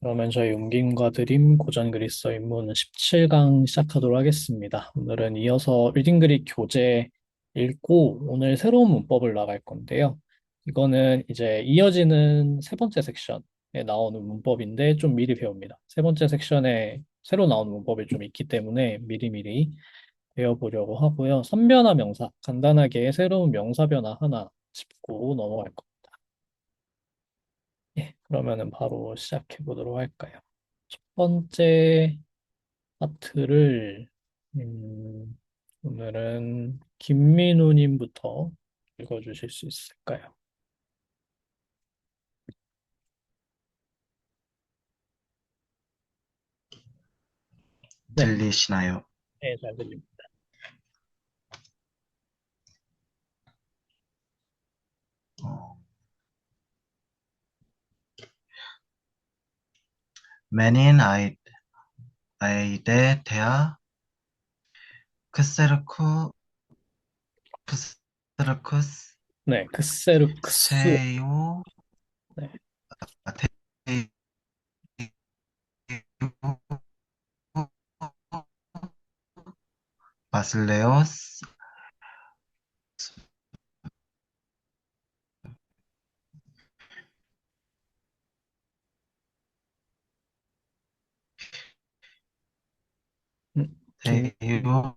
그러면 저희 옮김과 드림 고전 그리스어 입문 17강 시작하도록 하겠습니다. 오늘은 이어서 리딩 그릭 교재 읽고 오늘 새로운 문법을 나갈 건데요. 이거는 이제 이어지는 세 번째 섹션에 나오는 문법인데 좀 미리 배웁니다. 세 번째 섹션에 새로 나오는 문법이 좀 있기 때문에 미리미리 배워보려고 하고요. 선변화 명사, 간단하게 새로운 명사 변화 하나 짚고 넘어갈 겁니다. 예, 그러면은 바로 시작해 보도록 할까요? 첫 번째 파트를 음, 오늘은 김민우님부터 읽어주실 수 있을까요? 네, 들리시나요? 네, 잘 들립니다. 어, 맨인 아이데 데아 크세르쿠 크세르쿠스 네, 크세르크스. 테이오 네, 테이오 바실레오스 김, 테이오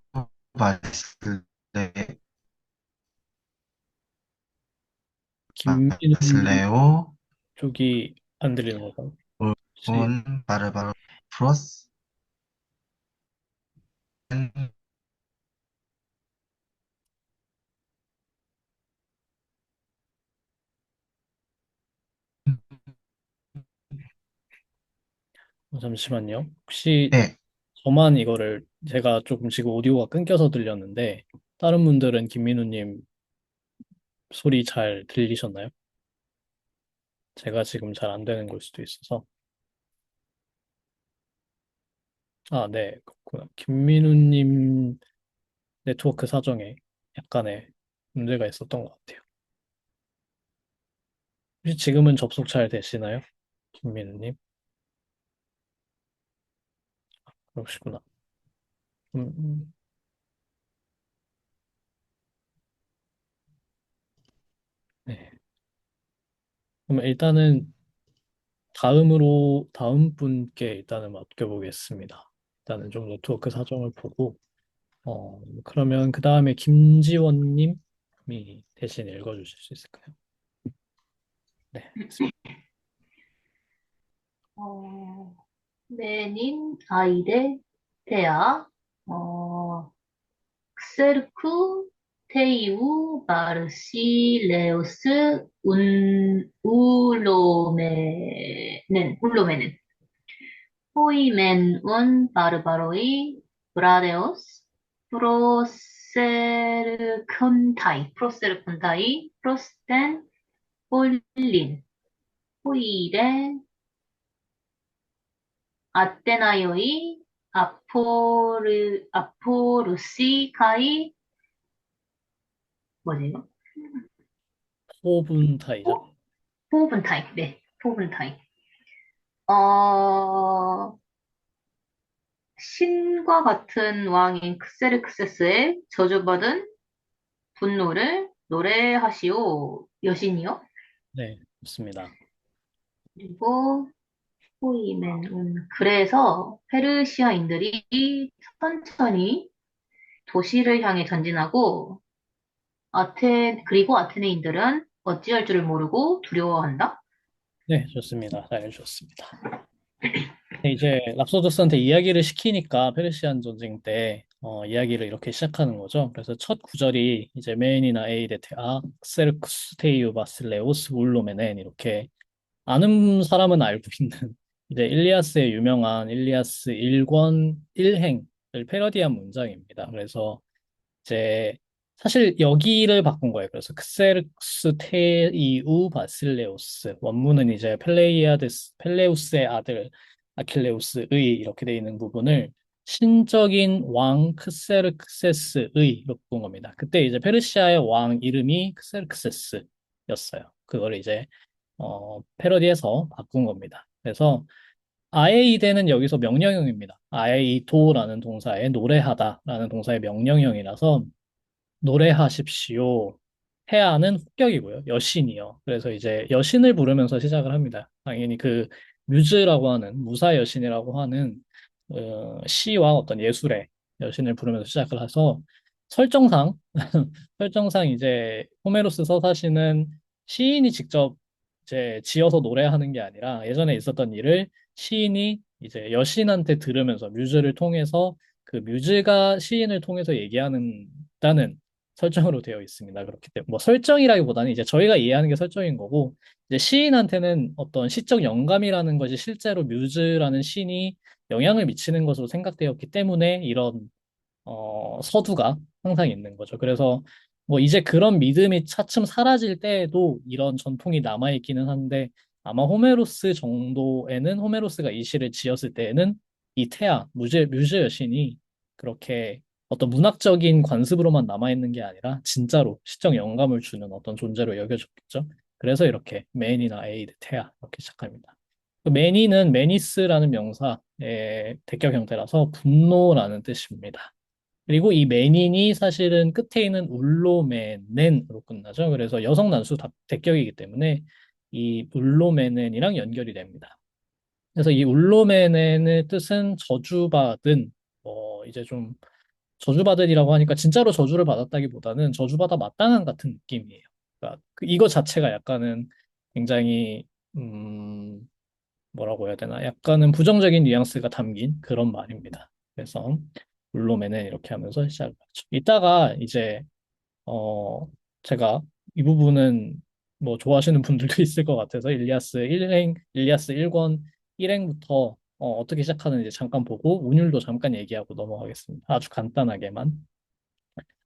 김민우님 바실레오 쪽이 안 들리는 건가요? 혹시 운 바르바르 프로스 잠시만요. 혹시 네, 저만 이거를 제가 조금 지금 오디오가 끊겨서 들렸는데 다른 분들은 김민우님 소리 잘 들리셨나요? 제가 지금 잘 안 되는 걸 수도 있어서. 아, 네, 그렇구나. 김민우님 네트워크 사정에 약간의 문제가 있었던 것 같아요. 혹시 지금은 접속 잘 되시나요? 김민우님? 그러시구나. 음, 음, 네. 그럼 일단은 다음 분께 일단은 맡겨보겠습니다. 일단은 좀 네트워크 사정을 보고, 그러면 그 다음에 김지원님이 대신 읽어주실 수 있을까요? 네, 알겠습니다. 어, 맨인 아이데 테아 엑세르쿠 테이우 바르시레오스 운 울로메는 호이멘 운 바르바로이 브라데오스 프로세르콘타이 프로스텐 폴린 호이레 아테나이오이 아포르시카이 뭐지 이거? 호분타이죠? 포분타이. 네, 포분타이. 어, 신과 같은 왕인 크세르크세스의 저주받은 분노를 노래하시오. 여신이요. 네, 좋습니다. 그리고 호이맨은 그래서 페르시아인들이 천천히 도시를 향해 전진하고 그리고 아테네인들은 어찌할 줄을 모르고 두려워한다. 네, 좋습니다. 잘 해주셨습니다. 네, 이제 랍소더스한테 이야기를 시키니까 페르시안 전쟁 때 이야기를 이렇게 시작하는 거죠. 그래서 첫 구절이 이제 메인이나 에이데테 엑세르쿠스 테이우 바실레오스 울로메넨 이렇게 아는 사람은 알고 있는 이제 일리아스의 유명한 일리아스 1권 1행을 패러디한 문장입니다. 그래서 이제 사실 여기를 바꾼 거예요. 그래서 크세르쿠스 테이우 바실레오스 원문은 이제 펠레우스의 아들 아킬레우스의 이렇게 되어 있는 부분을 신적인 왕 크세르크세스의 이렇게 바꾼 겁니다. 그때 이제 페르시아의 왕 이름이 크세르크세스였어요. 그걸 이제 패러디해서 바꾼 겁니다. 그래서 아에이데는 여기서 명령형입니다. 아에이도라는 동사의 노래하다라는 동사의 명령형이라서 노래하십시오. 해야는 혹격이고요. 여신이요. 그래서 이제 여신을 부르면서 시작을 합니다. 당연히 그 뮤즈라고 하는 무사 여신이라고 하는 시와 어떤 예술의 여신을 부르면서 시작을 해서 설정상 설정상 이제 호메로스 서사시는 시인이 직접 이제 지어서 노래하는 게 아니라 예전에 있었던 일을 시인이 이제 여신한테 들으면서 뮤즈를 통해서 그 뮤즈가 시인을 통해서 얘기하는다는 설정으로 되어 있습니다. 그렇기 때문에 뭐 설정이라기보다는 이제 저희가 이해하는 게 설정인 거고 이제 시인한테는 어떤 시적 영감이라는 것이 실제로 뮤즈라는 신이 영향을 미치는 것으로 생각되었기 때문에 이런 서두가 항상 있는 거죠. 그래서 뭐 이제 그런 믿음이 차츰 사라질 때에도 이런 전통이 남아있기는 한데 아마 호메로스 정도에는 호메로스가 이 시를 지었을 때에는 이 태아, 뮤즈 여신이 그렇게 어떤 문학적인 관습으로만 남아있는 게 아니라 진짜로 시적 영감을 주는 어떤 존재로 여겨졌겠죠. 그래서 이렇게 맨이나 에이드, 태아 이렇게 시작합니다. 그 매니는 매니스라는 명사의 대격 형태라서 분노라는 뜻입니다. 그리고 이 맨인이 사실은 끝에 있는 울로메넨으로 끝나죠. 그래서 여성 난수 대격이기 때문에 이 울로메넨이랑 연결이 됩니다. 그래서 이 울로메넨의 뜻은 저주받은, 이제 좀 저주받은이라고 하니까 진짜로 저주를 받았다기보다는 저주받아 마땅한 같은 느낌이에요. 그러니까 이거 자체가 약간은 굉장히 뭐라고 해야 되나? 약간은 부정적인 뉘앙스가 담긴 그런 말입니다. 그래서 룰로맨은 이렇게 하면서 시작을 하죠. 이따가 이제 어 제가 이 부분은 뭐 좋아하시는 분들도 있을 것 같아서 일리아스 1권 1행부터 어떻게 시작하는지 잠깐 보고 운율도 잠깐 얘기하고 넘어가겠습니다. 아주 간단하게만.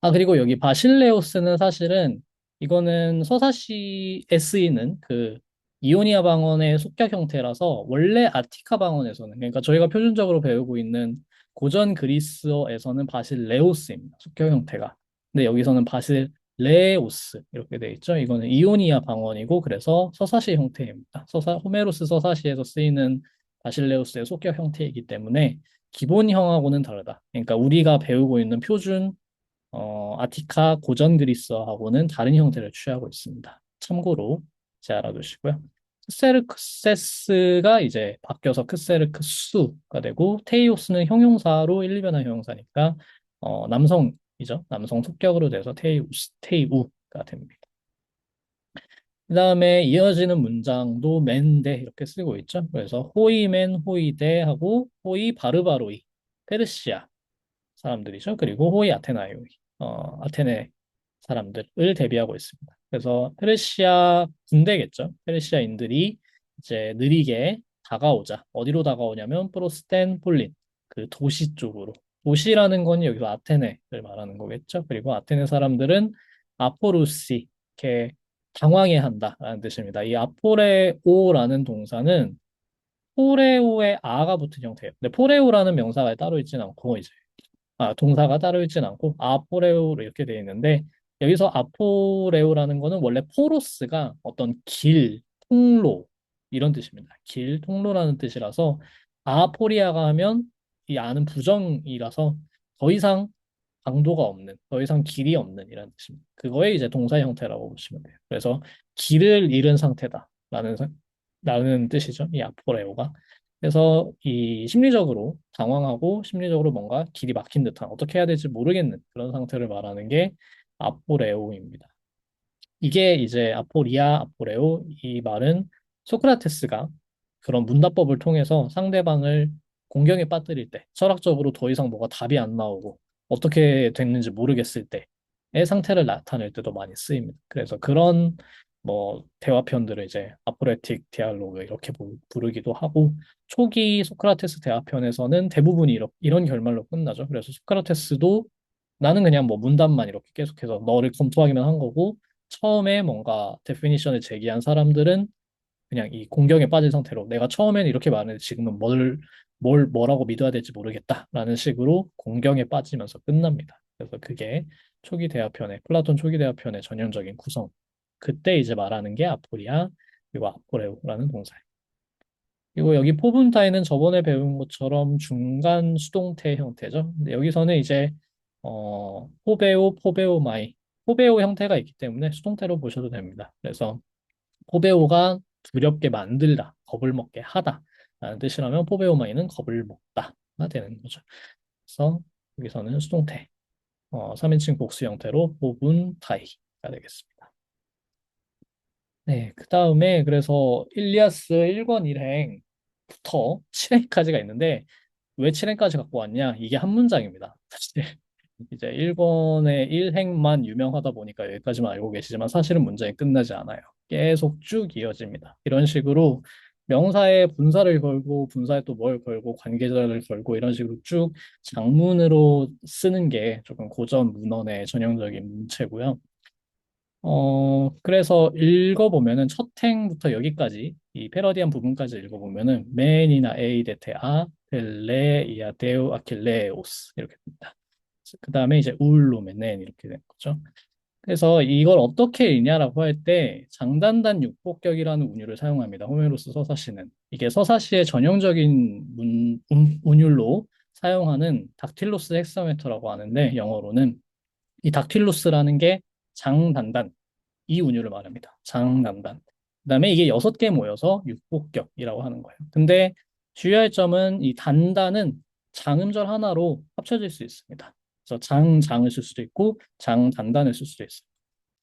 아, 그리고 여기 바실레오스는 사실은 이거는 서사시에 쓰이는 그 이오니아 방언의 속격 형태라서 원래 아티카 방언에서는 그러니까 저희가 표준적으로 배우고 있는 고전 그리스어에서는 바실레오스입니다. 속격 형태가. 근데 여기서는 바실레오스 이렇게 돼 있죠. 이거는 이오니아 방언이고 그래서 서사시 형태입니다. 호메로스 서사시에서 쓰이는 바실레오스의 속격 형태이기 때문에 기본형하고는 다르다. 그러니까 우리가 배우고 있는 표준 아티카 고전 그리스어하고는 다른 형태를 취하고 있습니다. 참고로 이제 알아두시고요. 크세르크세스가 이제 바뀌어서 크세르크수가 되고 테이오스는 형용사로 1, 2변화 형용사니까 남성이죠. 남성 속격으로 돼서 테이우가 됩니다. 그 다음에 이어지는 문장도 맨데 이렇게 쓰고 있죠. 그래서 호이맨 호이데 하고 호이 바르바로이 페르시아 사람들이죠. 그리고 호이 아테나이오이, 아테네 사람들을 대비하고 있습니다. 그래서 페르시아 군대겠죠. 페르시아인들이 이제 느리게 다가오자. 어디로 다가오냐면 프로스텐 폴린, 그 도시 쪽으로. 도시라는 건 여기서 아테네를 말하는 거겠죠. 그리고 아테네 사람들은 아포루시, 이렇게 당황해 한다라는 뜻입니다. 이 아포레오라는 동사는 포레오의 아가 붙은 형태예요. 근데 포레오라는 명사가 따로 있진 않고 이제 동사가 따로 있진 않고 아포레오로 이렇게 되어 있는데 여기서 아포레오라는 거는 원래 포로스가 어떤 길, 통로 이런 뜻입니다. 길, 통로라는 뜻이라서 아포리아가 하면 이 아는 부정이라서 더 이상 강도가 없는, 더 이상 길이 없는 이라는 뜻입니다. 그거의 이제 동사 형태라고 보시면 돼요. 그래서 길을 잃은 상태다라는 라는 뜻이죠. 이 아포레오가. 그래서 이 심리적으로 당황하고 심리적으로 뭔가 길이 막힌 듯한 어떻게 해야 될지 모르겠는 그런 상태를 말하는 게 아포레오입니다. 이게 이제 아포리아, 아포레오 이 말은 소크라테스가 그런 문답법을 통해서 상대방을 공경에 빠뜨릴 때 철학적으로 더 이상 뭐가 답이 안 나오고 어떻게 됐는지 모르겠을 때의 상태를 나타낼 때도 많이 쓰입니다. 그래서 그런 뭐 대화편들을 이제 아포레틱 디알로그 이렇게 부르기도 하고 초기 소크라테스 대화편에서는 대부분이 이런 결말로 끝나죠. 그래서 소크라테스도 나는 그냥 뭐 문답만 이렇게 계속해서 너를 검토하기만 한 거고 처음에 뭔가 데피니션을 제기한 사람들은 그냥 이 공경에 빠진 상태로 내가 처음에는 이렇게 말했는데 지금은 뭐라고 믿어야 될지 모르겠다라는 식으로 공경에 빠지면서 끝납니다. 그래서 그게 플라톤 초기 대화편의 전형적인 구성. 그때 이제 말하는 게 아포리아 그리고 아포레오라는 동사예요. 그리고 여기 포분타이는 저번에 배운 것처럼 중간 수동태 형태죠. 근데 여기서는 이제 포베오, 포베오마이, 포베오 형태가 있기 때문에 수동태로 보셔도 됩니다. 그래서 포베오가 두렵게 만들다, 겁을 먹게 하다 라는 뜻이라면 포베오마이는 겁을 먹다가 되는 거죠. 그래서 여기서는 수동태, 3인칭 복수 형태로 포분타이가 되겠습니다. 네, 그 다음에 그래서 일리아스 1권 1행부터 7행까지가 있는데 왜 7행까지 갖고 왔냐? 이게 한 문장입니다. 사실 이제 1권의 1행만 유명하다 보니까 여기까지만 알고 계시지만 사실은 문장이 끝나지 않아요. 계속 쭉 이어집니다. 이런 식으로 명사에 분사를 걸고 분사에 또 뭘 걸고 관계자를 걸고 이런 식으로 쭉 장문으로 쓰는 게 조금 고전 문헌의 전형적인 문체고요. 그래서 읽어보면은 첫 행부터 여기까지 이 패러디한 부분까지 읽어보면은 맨이나 에이데테 아 벨레 이아 데우 아킬레오스 이렇게 됩니다. 그 다음에 이제 울로메넨 이렇게 되는 거죠. 그래서 이걸 어떻게 읽냐라고 할 때 장단단 육복격이라는 운율을 사용합니다. 호메로스 서사시는 이게 서사시의 전형적인 운율로 사용하는 닥틸로스 헥사메터라고 하는데 영어로는 이 닥틸로스라는 게 장단단 이 운율을 말합니다. 장단단. 그다음에 이게 6개 모여서 육복격이라고 하는 거예요. 근데 주의할 점은 이 단단은 장음절 하나로 합쳐질 수 있습니다. 그래서 장장을 쓸 수도 있고 장단단을 쓸 수도 있어요.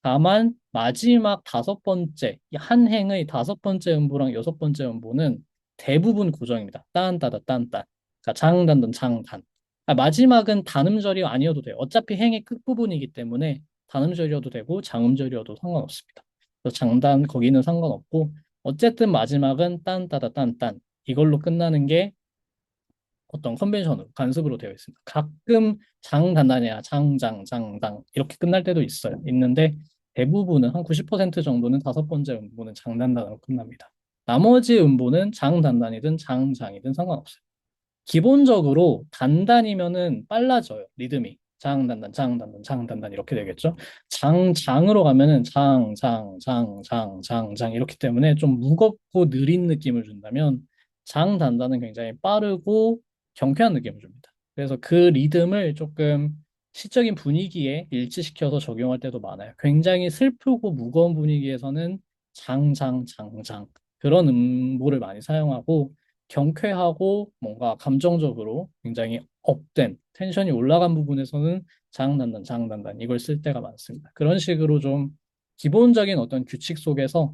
다만 마지막 5번째 한 행의 5번째 음보랑 6번째 음보는 대부분 고정입니다. 딴따다 딴딴. 그러니까 장단단 장단. 마지막은 단음절이 아니어도 돼요. 어차피 행의 끝부분이기 때문에 단음절이어도 되고 장음절이어도 상관없습니다. 그래서 장단 거기는 상관없고 어쨌든 마지막은 딴따다 딴딴 이걸로 끝나는 게 어떤 컨벤션으로 관습으로 되어 있습니다. 가끔 장단단이야 장장 장당 이렇게 끝날 때도 있어요. 있는데 대부분은 한 90% 정도는 5번째 음보는 장단단으로 끝납니다. 나머지 음보는 장단단이든 장장이든 상관없어요. 기본적으로 단단이면은 빨라져요. 리듬이. 장단단, 장단단, 장단단 이렇게 되겠죠. 장장으로 가면은 장 이렇기 때문에 좀 무겁고 느린 느낌을 준다면 장단단은 굉장히 빠르고 경쾌한 느낌을 줍니다. 그래서 그 리듬을 조금 시적인 분위기에 일치시켜서 적용할 때도 많아요. 굉장히 슬프고 무거운 분위기에서는 장장 그런 음보를 많이 사용하고 경쾌하고 뭔가 감정적으로 굉장히 업된 텐션이 올라간 부분에서는 장단단 이걸 쓸 때가 많습니다. 그런 식으로 좀 기본적인 어떤 규칙 속에서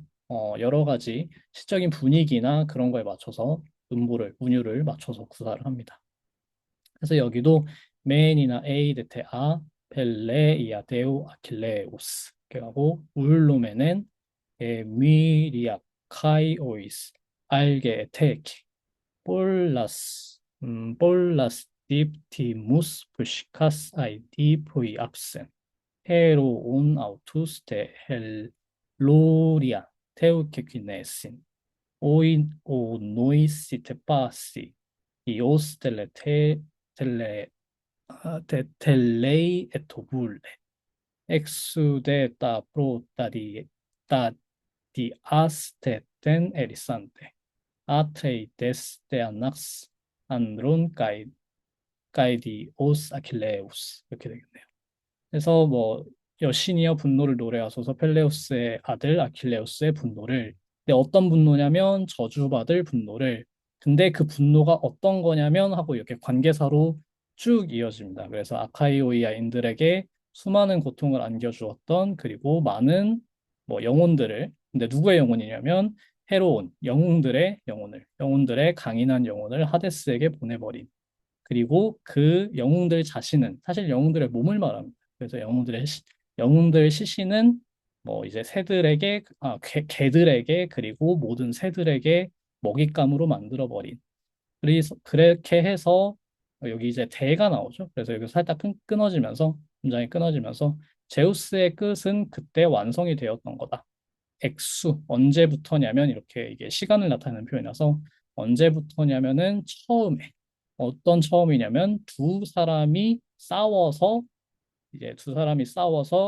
여러 가지 시적인 분위기나 그런 거에 맞춰서 음보를 운율을 맞춰서 구사를 합니다. 그래서 여기도 맨이나 에이데테 아 펠레 이아 데우 아킬레오스 이렇게 하고 울루메넨 미리아 카이오이스 알게 테키 볼라스 딥티무스 푸시카스 아이디 포이 압센 헤로온 아우투스테 헬로리아 테우케퀴네신 오인 오 노이시테 파시 이오스 텔레 텔레이 에토불레 엑수데 다 프로타디 다디 아스테 텐 에리산테 아트레이데스 데아낙스 안드론 가이디오스 아킬레우스 이렇게 되겠네요. 그래서 뭐 여신이여 분노를 노래하소서 펠레우스의 아들 아킬레우스의 분노를 근데 어떤 분노냐면 저주받을 분노를 근데 그 분노가 어떤 거냐면 하고 이렇게 관계사로 쭉 이어집니다. 그래서 아카이오이아인들에게 수많은 고통을 안겨주었던 그리고 많은 뭐 영혼들을 근데 누구의 영혼이냐면 해로운 영웅들의 강인한 영혼을 하데스에게 보내버린 그리고 그 영웅들 자신은 사실 영웅들의 몸을 말합니다. 그래서 영웅들 시신은 뭐 이제 새들에게 개들에게 그리고 모든 새들에게 먹잇감으로 만들어 버린. 그래서 그렇게 해서 여기 이제 대가 나오죠. 그래서 여기 살짝 끊어지면서 문장이 끊어지면서 제우스의 끝은 그때 완성이 되었던 거다. 액수 언제부터냐면 이렇게 이게 시간을 나타내는 표현이라서 언제부터냐면은 처음에 어떤 처음이냐면 두 사람이 싸워서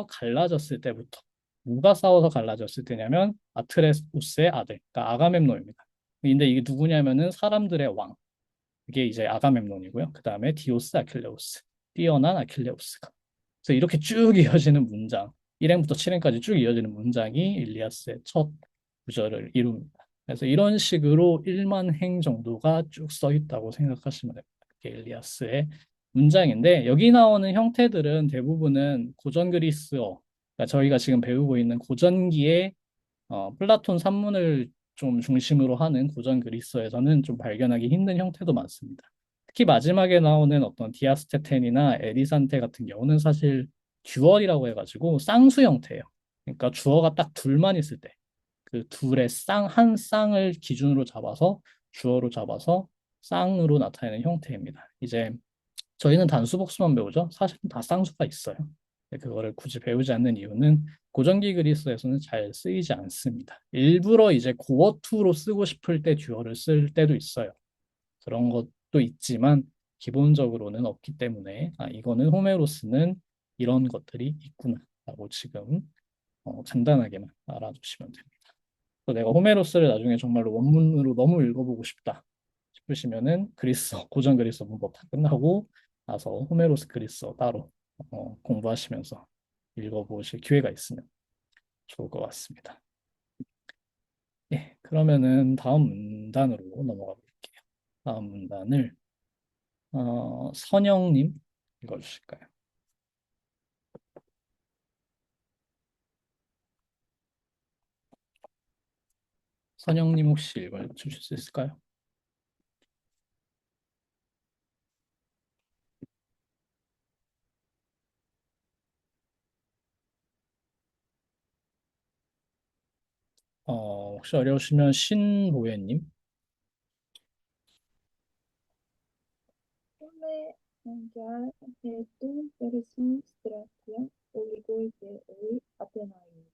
갈라졌을 때부터 누가 싸워서 갈라졌을 때냐면 아트레우스의 아들 그러니까 아가멤논입니다. 근데 이게 누구냐면은 사람들의 왕. 그게 이제 아가멤논이고요. 그 다음에 디오스 아킬레우스. 뛰어난 아킬레우스가. 그래서 이렇게 쭉 이어지는 문장. 1행부터 7행까지 쭉 이어지는 문장이 일리아스의 첫 구절을 이룹니다. 그래서 이런 식으로 1만 행 정도가 쭉 써 있다고 생각하시면 됩니다. 그게 일리아스의 문장인데 여기 나오는 형태들은 대부분은 고전 그리스어, 그러니까 저희가 지금 배우고 있는 고전기의 플라톤 산문을 좀 중심으로 하는 고전 그리스어에서는 좀 발견하기 힘든 형태도 많습니다. 특히 마지막에 나오는 어떤 디아스테텐이나 에리산테 같은 경우는 사실 듀얼이라고 해가지고 쌍수 형태예요. 그러니까 주어가 딱 둘만 있을 때 그 둘의 한 쌍을 기준으로 잡아서 주어로 잡아서 쌍으로 나타내는 형태입니다. 이제 저희는 단수복수만 배우죠. 사실은 다 쌍수가 있어요. 그거를 굳이 배우지 않는 이유는 고전기 그리스에서는 잘 쓰이지 않습니다. 일부러 이제 고어투로 쓰고 싶을 때 듀얼을 쓸 때도 있어요. 그런 것도 있지만 기본적으로는 없기 때문에 이거는 호메로스는 이런 것들이 있구나라고 지금 간단하게만 알아두시면 됩니다. 또 내가 호메로스를 나중에 정말로 원문으로 너무 읽어보고 싶다 싶으시면은 그리스어 고전 그리스어 문법 다 끝나고 나서 호메로스 그리스어 따로 공부하시면서 읽어보실 기회가 있으면 좋을 것 같습니다. 예, 그러면은 다음 문단으로 넘어가 볼게요. 다음 문단을 선영님 읽어주실까요? 선영님 혹시 읽어주실 수 있을까요? 혹시 어려우시면 신보혜님. Sulle mangiar hetum persum stratia oligoi theoi Athenae.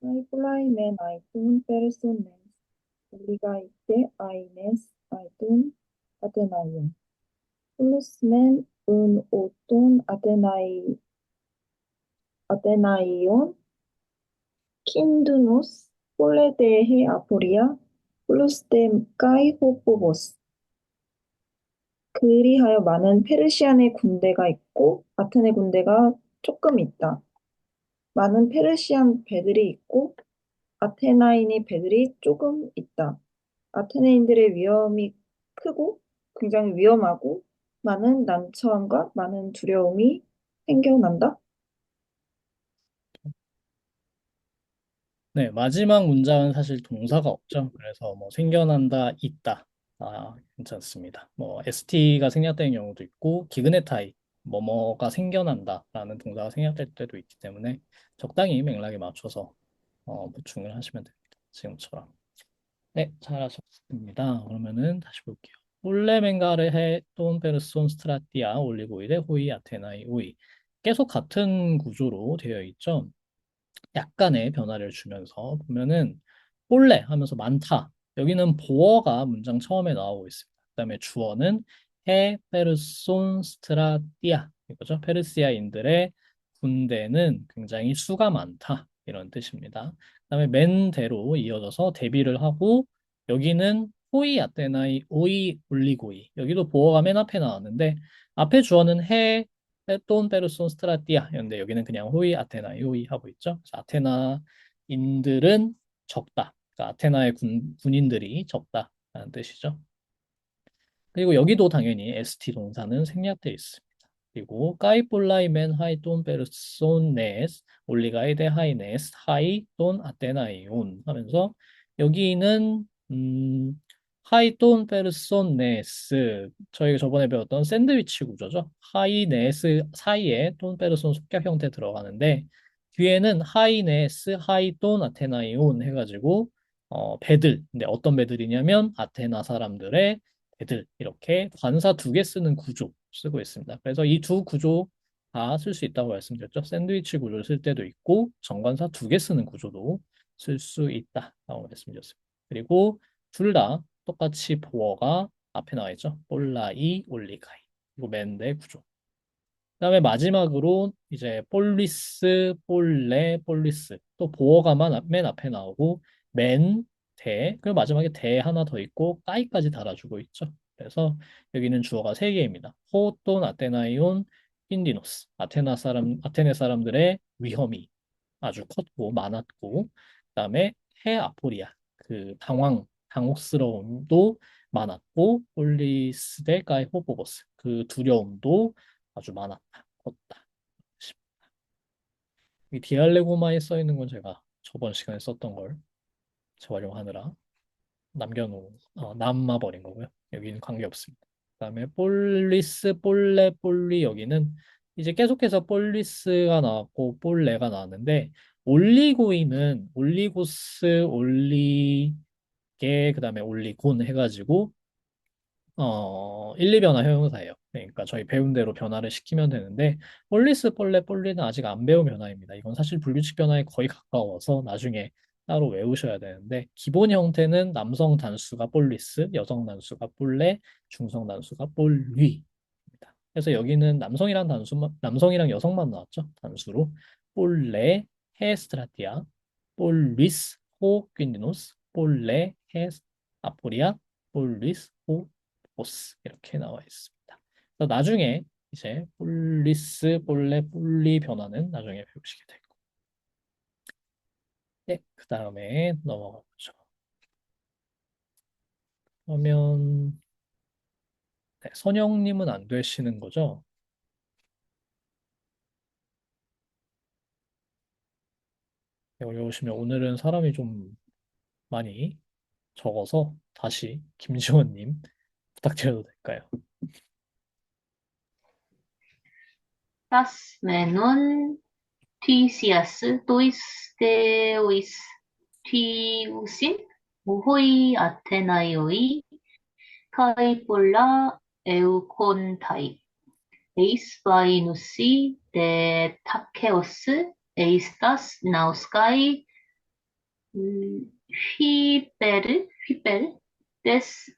Naeculai men aetun persones obligaite aines aetun Athenaeum. Plus men un oton Athenaeon kindunus polledehe aporia plus dem kai hopobos. 그리하여 많은 페르시안의 군대가 있고 아테네 군대가 조금 있다. 많은 페르시안 배들이 있고 아테나인의 배들이 조금 있다. 아테네인들의 위험이 크고 굉장히 위험하고 많은 난처함과 많은 두려움이 생겨난다. 네, 마지막 문장은 사실 동사가 없죠. 그래서 뭐 생겨난다, 있다. 괜찮습니다. 뭐 ST가 생략되는 경우도 있고 기그네타이, 뭐뭐가 생겨난다라는 동사가 생략될 때도 있기 때문에 적당히 맥락에 맞춰서 보충을 하시면 됩니다. 지금처럼. 네, 잘하셨습니다. 그러면은 다시 볼게요. 폴레멘가르헤 돈 페르손 스트라티아 올리고이데 호이 아테나이 오이 계속 같은 구조로 되어 있죠. 약간의 변화를 주면서 보면은 폴레 하면서 많다. 여기는 보어가 문장 처음에 나오고 있습니다. 그다음에 주어는 헤 페르손 스트라티아 이거죠. 페르시아인들의 군대는 굉장히 수가 많다. 이런 뜻입니다. 그다음에 맨대로 이어져서 대비를 하고 여기는 호이 아테나이 오이 올리고이 여기도 보어가 맨 앞에 나왔는데 앞에 주어는 헤 돈 페르손 스트라티아였는데 여기는 그냥 호이 아테나 호이 하고 있죠. 그래서 아테나인들은 적다. 그러니까 아테나의 군인들이 적다라는 뜻이죠. 그리고 여기도 당연히 ST 동사는 생략되어 있습니다. 그리고 까이폴라이 맨 하이 돈 페르손 네스 올리가이 데 하이 네스 하이 돈 아테나이온 하면서 여기는 하이 돈 페르손 네스 저희가 저번에 배웠던 샌드위치 구조죠. 하이 네스 사이에 돈 페르손 속격 형태 들어가는데 뒤에는 하이 네스 하이 돈 아테나이온 해가지고 배들 근데 어떤 배들이냐면 아테나 사람들의 애들 이렇게 관사 두 개 쓰는 구조 쓰고 있습니다. 그래서 이 두 구조 다 쓸 수 있다고 말씀드렸죠. 샌드위치 구조를 쓸 때도 있고 정관사 두 개 쓰는 구조도 쓸 수 있다라고 말씀드렸습니다. 그리고 둘 다 똑같이 보어가 앞에 나와 있죠. 볼라이, 올리가이. 그리고 맨대 구조. 그다음에 마지막으로 이제 폴리스, 폴레, 폴리스. 또 보어가 맨 앞에 나오고 맨 대, 그리고 마지막에 대 하나 더 있고 까이까지 달아주고 있죠. 그래서 여기는 주어가 세 개입니다. 호돈, 아테나이온, 핀디노스. 아테네 사람들의 위험이 아주 컸고 많았고, 그다음에 해 아포리아, 그 당혹스러움도 많았고, 폴리스 대 까이 호포보스, 그 두려움도 아주 많았다, 컸다. 이 디알레고마에 써 있는 건 제가 저번 시간에 썼던 걸 재활용하느라 남아버린 거고요. 여기는 관계없습니다. 그다음에 폴리스, 볼레, 볼리 여기는 이제 계속해서 폴리스가 나왔고 볼레가 나왔는데 올리고임은 올리고스, 올리게 그다음에 올리곤 해가지고 1, 2변화 형용사예요. 그러니까 저희 배운 대로 변화를 시키면 되는데 폴리스, 폴레, 폴리는 아직 안 배운 변화입니다. 이건 사실 불규칙 변화에 거의 가까워서 나중에 따로 외우셔야 되는데 기본 형태는 남성 단수가 폴리스, 여성 단수가 폴레, 중성 단수가 폴리입니다. 그래서 여기는 남성이랑 여성만 나왔죠. 단수로 폴레, 헤스트라티아, 폴리스, 호 퀸디노스, 폴레, 아포리아, 폴리스, 호 보스 이렇게 나와 있습니다. 그래서 나중에 이제 폴리스, 볼레, 폴리 변화는 나중에 배우시게 되고. 네, 그 다음에 넘어가 보죠. 그러면 네, 선영님은 안 되시는 거죠? 네, 여기 오시면 오늘은 사람이 좀 많이 적어서 다시 김지원님 부탁드려도 될까요? Tas menon Tisias tois theois tiusin ohoi Athenaioi kai polla eukontai eis vainussi de takeos eistas nauskai 휘베르 des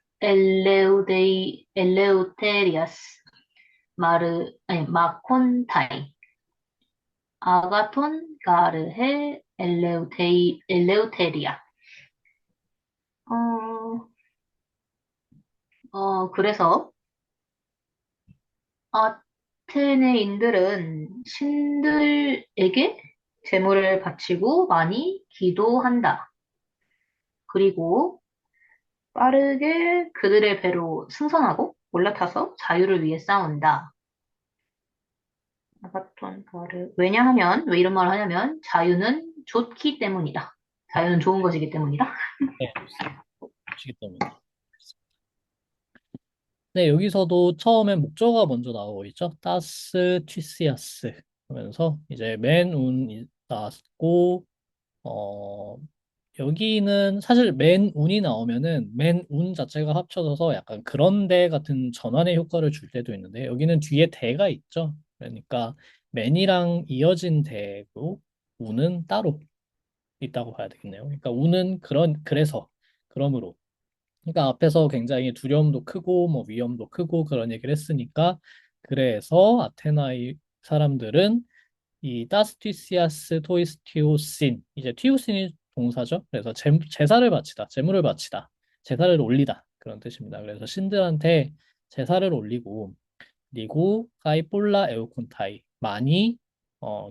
eleuterias 마콘타이 아가톤 가르헤 엘레우테리아. 어, 그래서 아테네인들은 신들에게 제물을 바치고 많이 기도한다. 그리고 빠르게 그들의 배로 승선하고 올라타서 자유를 위해 싸운다. 아가톤 가르. 왜냐하면, 왜 이런 말을 하냐면, 자유는 좋기 때문이다. 자유는 좋은 것이기 때문이다. 네, 보시기 때문에. 네, 여기서도 처음엔 목적어가 먼저 나오고 있죠. 따스 튀시아스 하면서 이제 맨운이 나왔고 어 여기는 사실 맨운이 나오면은 맨운 자체가 합쳐져서 약간 그런데 같은 전환의 효과를 줄 때도 있는데 여기는 뒤에 대가 있죠. 그러니까 맨이랑 이어진 대고 운은 따로 있다고 봐야 되겠네요. 그러니까 운은 그래서 그러므로 그러니까 앞에서 굉장히 두려움도 크고 뭐 위험도 크고 그런 얘기를 했으니까 그래서 아테나의 사람들은 이 따스티시아스 토이스티오신 이제 티오신이 동사죠. 그래서 제사를 바치다, 제물을 바치다, 제사를 올리다 그런 뜻입니다. 그래서 신들한테 제사를 올리고 그리고 가이폴라 에우콘타이 많이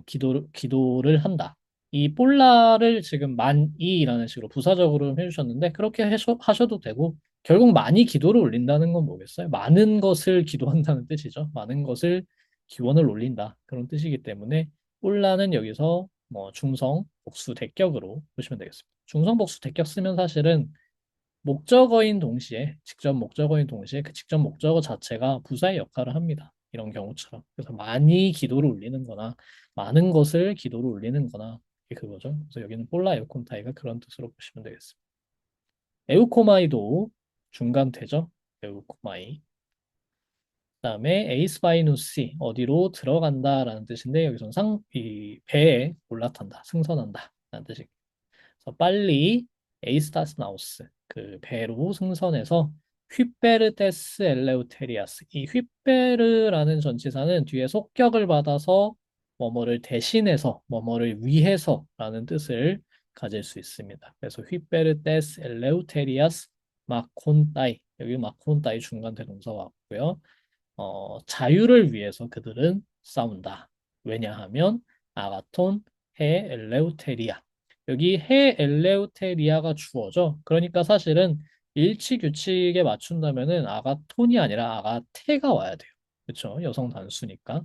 기도를 한다. 이 폴라를 지금 많이라는 식으로 부사적으로 해주셨는데 그렇게 하셔도 되고 결국 많이 기도를 올린다는 건 뭐겠어요? 많은 것을 기도한다는 뜻이죠. 많은 것을 기원을 올린다 그런 뜻이기 때문에 폴라는 여기서 뭐 중성 복수 대격으로 보시면 되겠습니다. 중성 복수 대격 쓰면 사실은 목적어인 동시에 직접 목적어인 동시에 그 직접 목적어 자체가 부사의 역할을 합니다. 이런 경우처럼. 그래서 많이 기도를 올리는 거나 많은 것을 기도를 올리는 거나 이게 그거죠. 그래서 여기는 폴라 에우콘타이가 그런 뜻으로 보시면 되겠습니다. 에우코마이도 중간태죠. 에우코마이. 그다음에 에이스바이누시 어디로 들어간다라는 뜻인데 여기서는 이 배에 올라탄다, 승선한다 라는 뜻입니다. 그래서 빨리 에이스타스나우스 그 배로 승선해서 휘베르테스 엘레우테리아스 이 휘베르라는 전치사는 뒤에 속격을 받아서 뭐뭐를 대신해서 뭐뭐를 위해서라는 뜻을 가질 수 있습니다. 그래서 휘베르테스 엘레우테리아스 마콘따이, 여기 마콘따이 중간 대동사 왔고요. 자유를 위해서 그들은 싸운다. 왜냐하면 아가톤 헤 엘레우테리아. 여기 헤 엘레우테리아가 주어죠. 그러니까 사실은 일치 규칙에 맞춘다면은 아가톤이 아니라 아가테가 와야 돼요. 그렇죠? 여성 단수니까.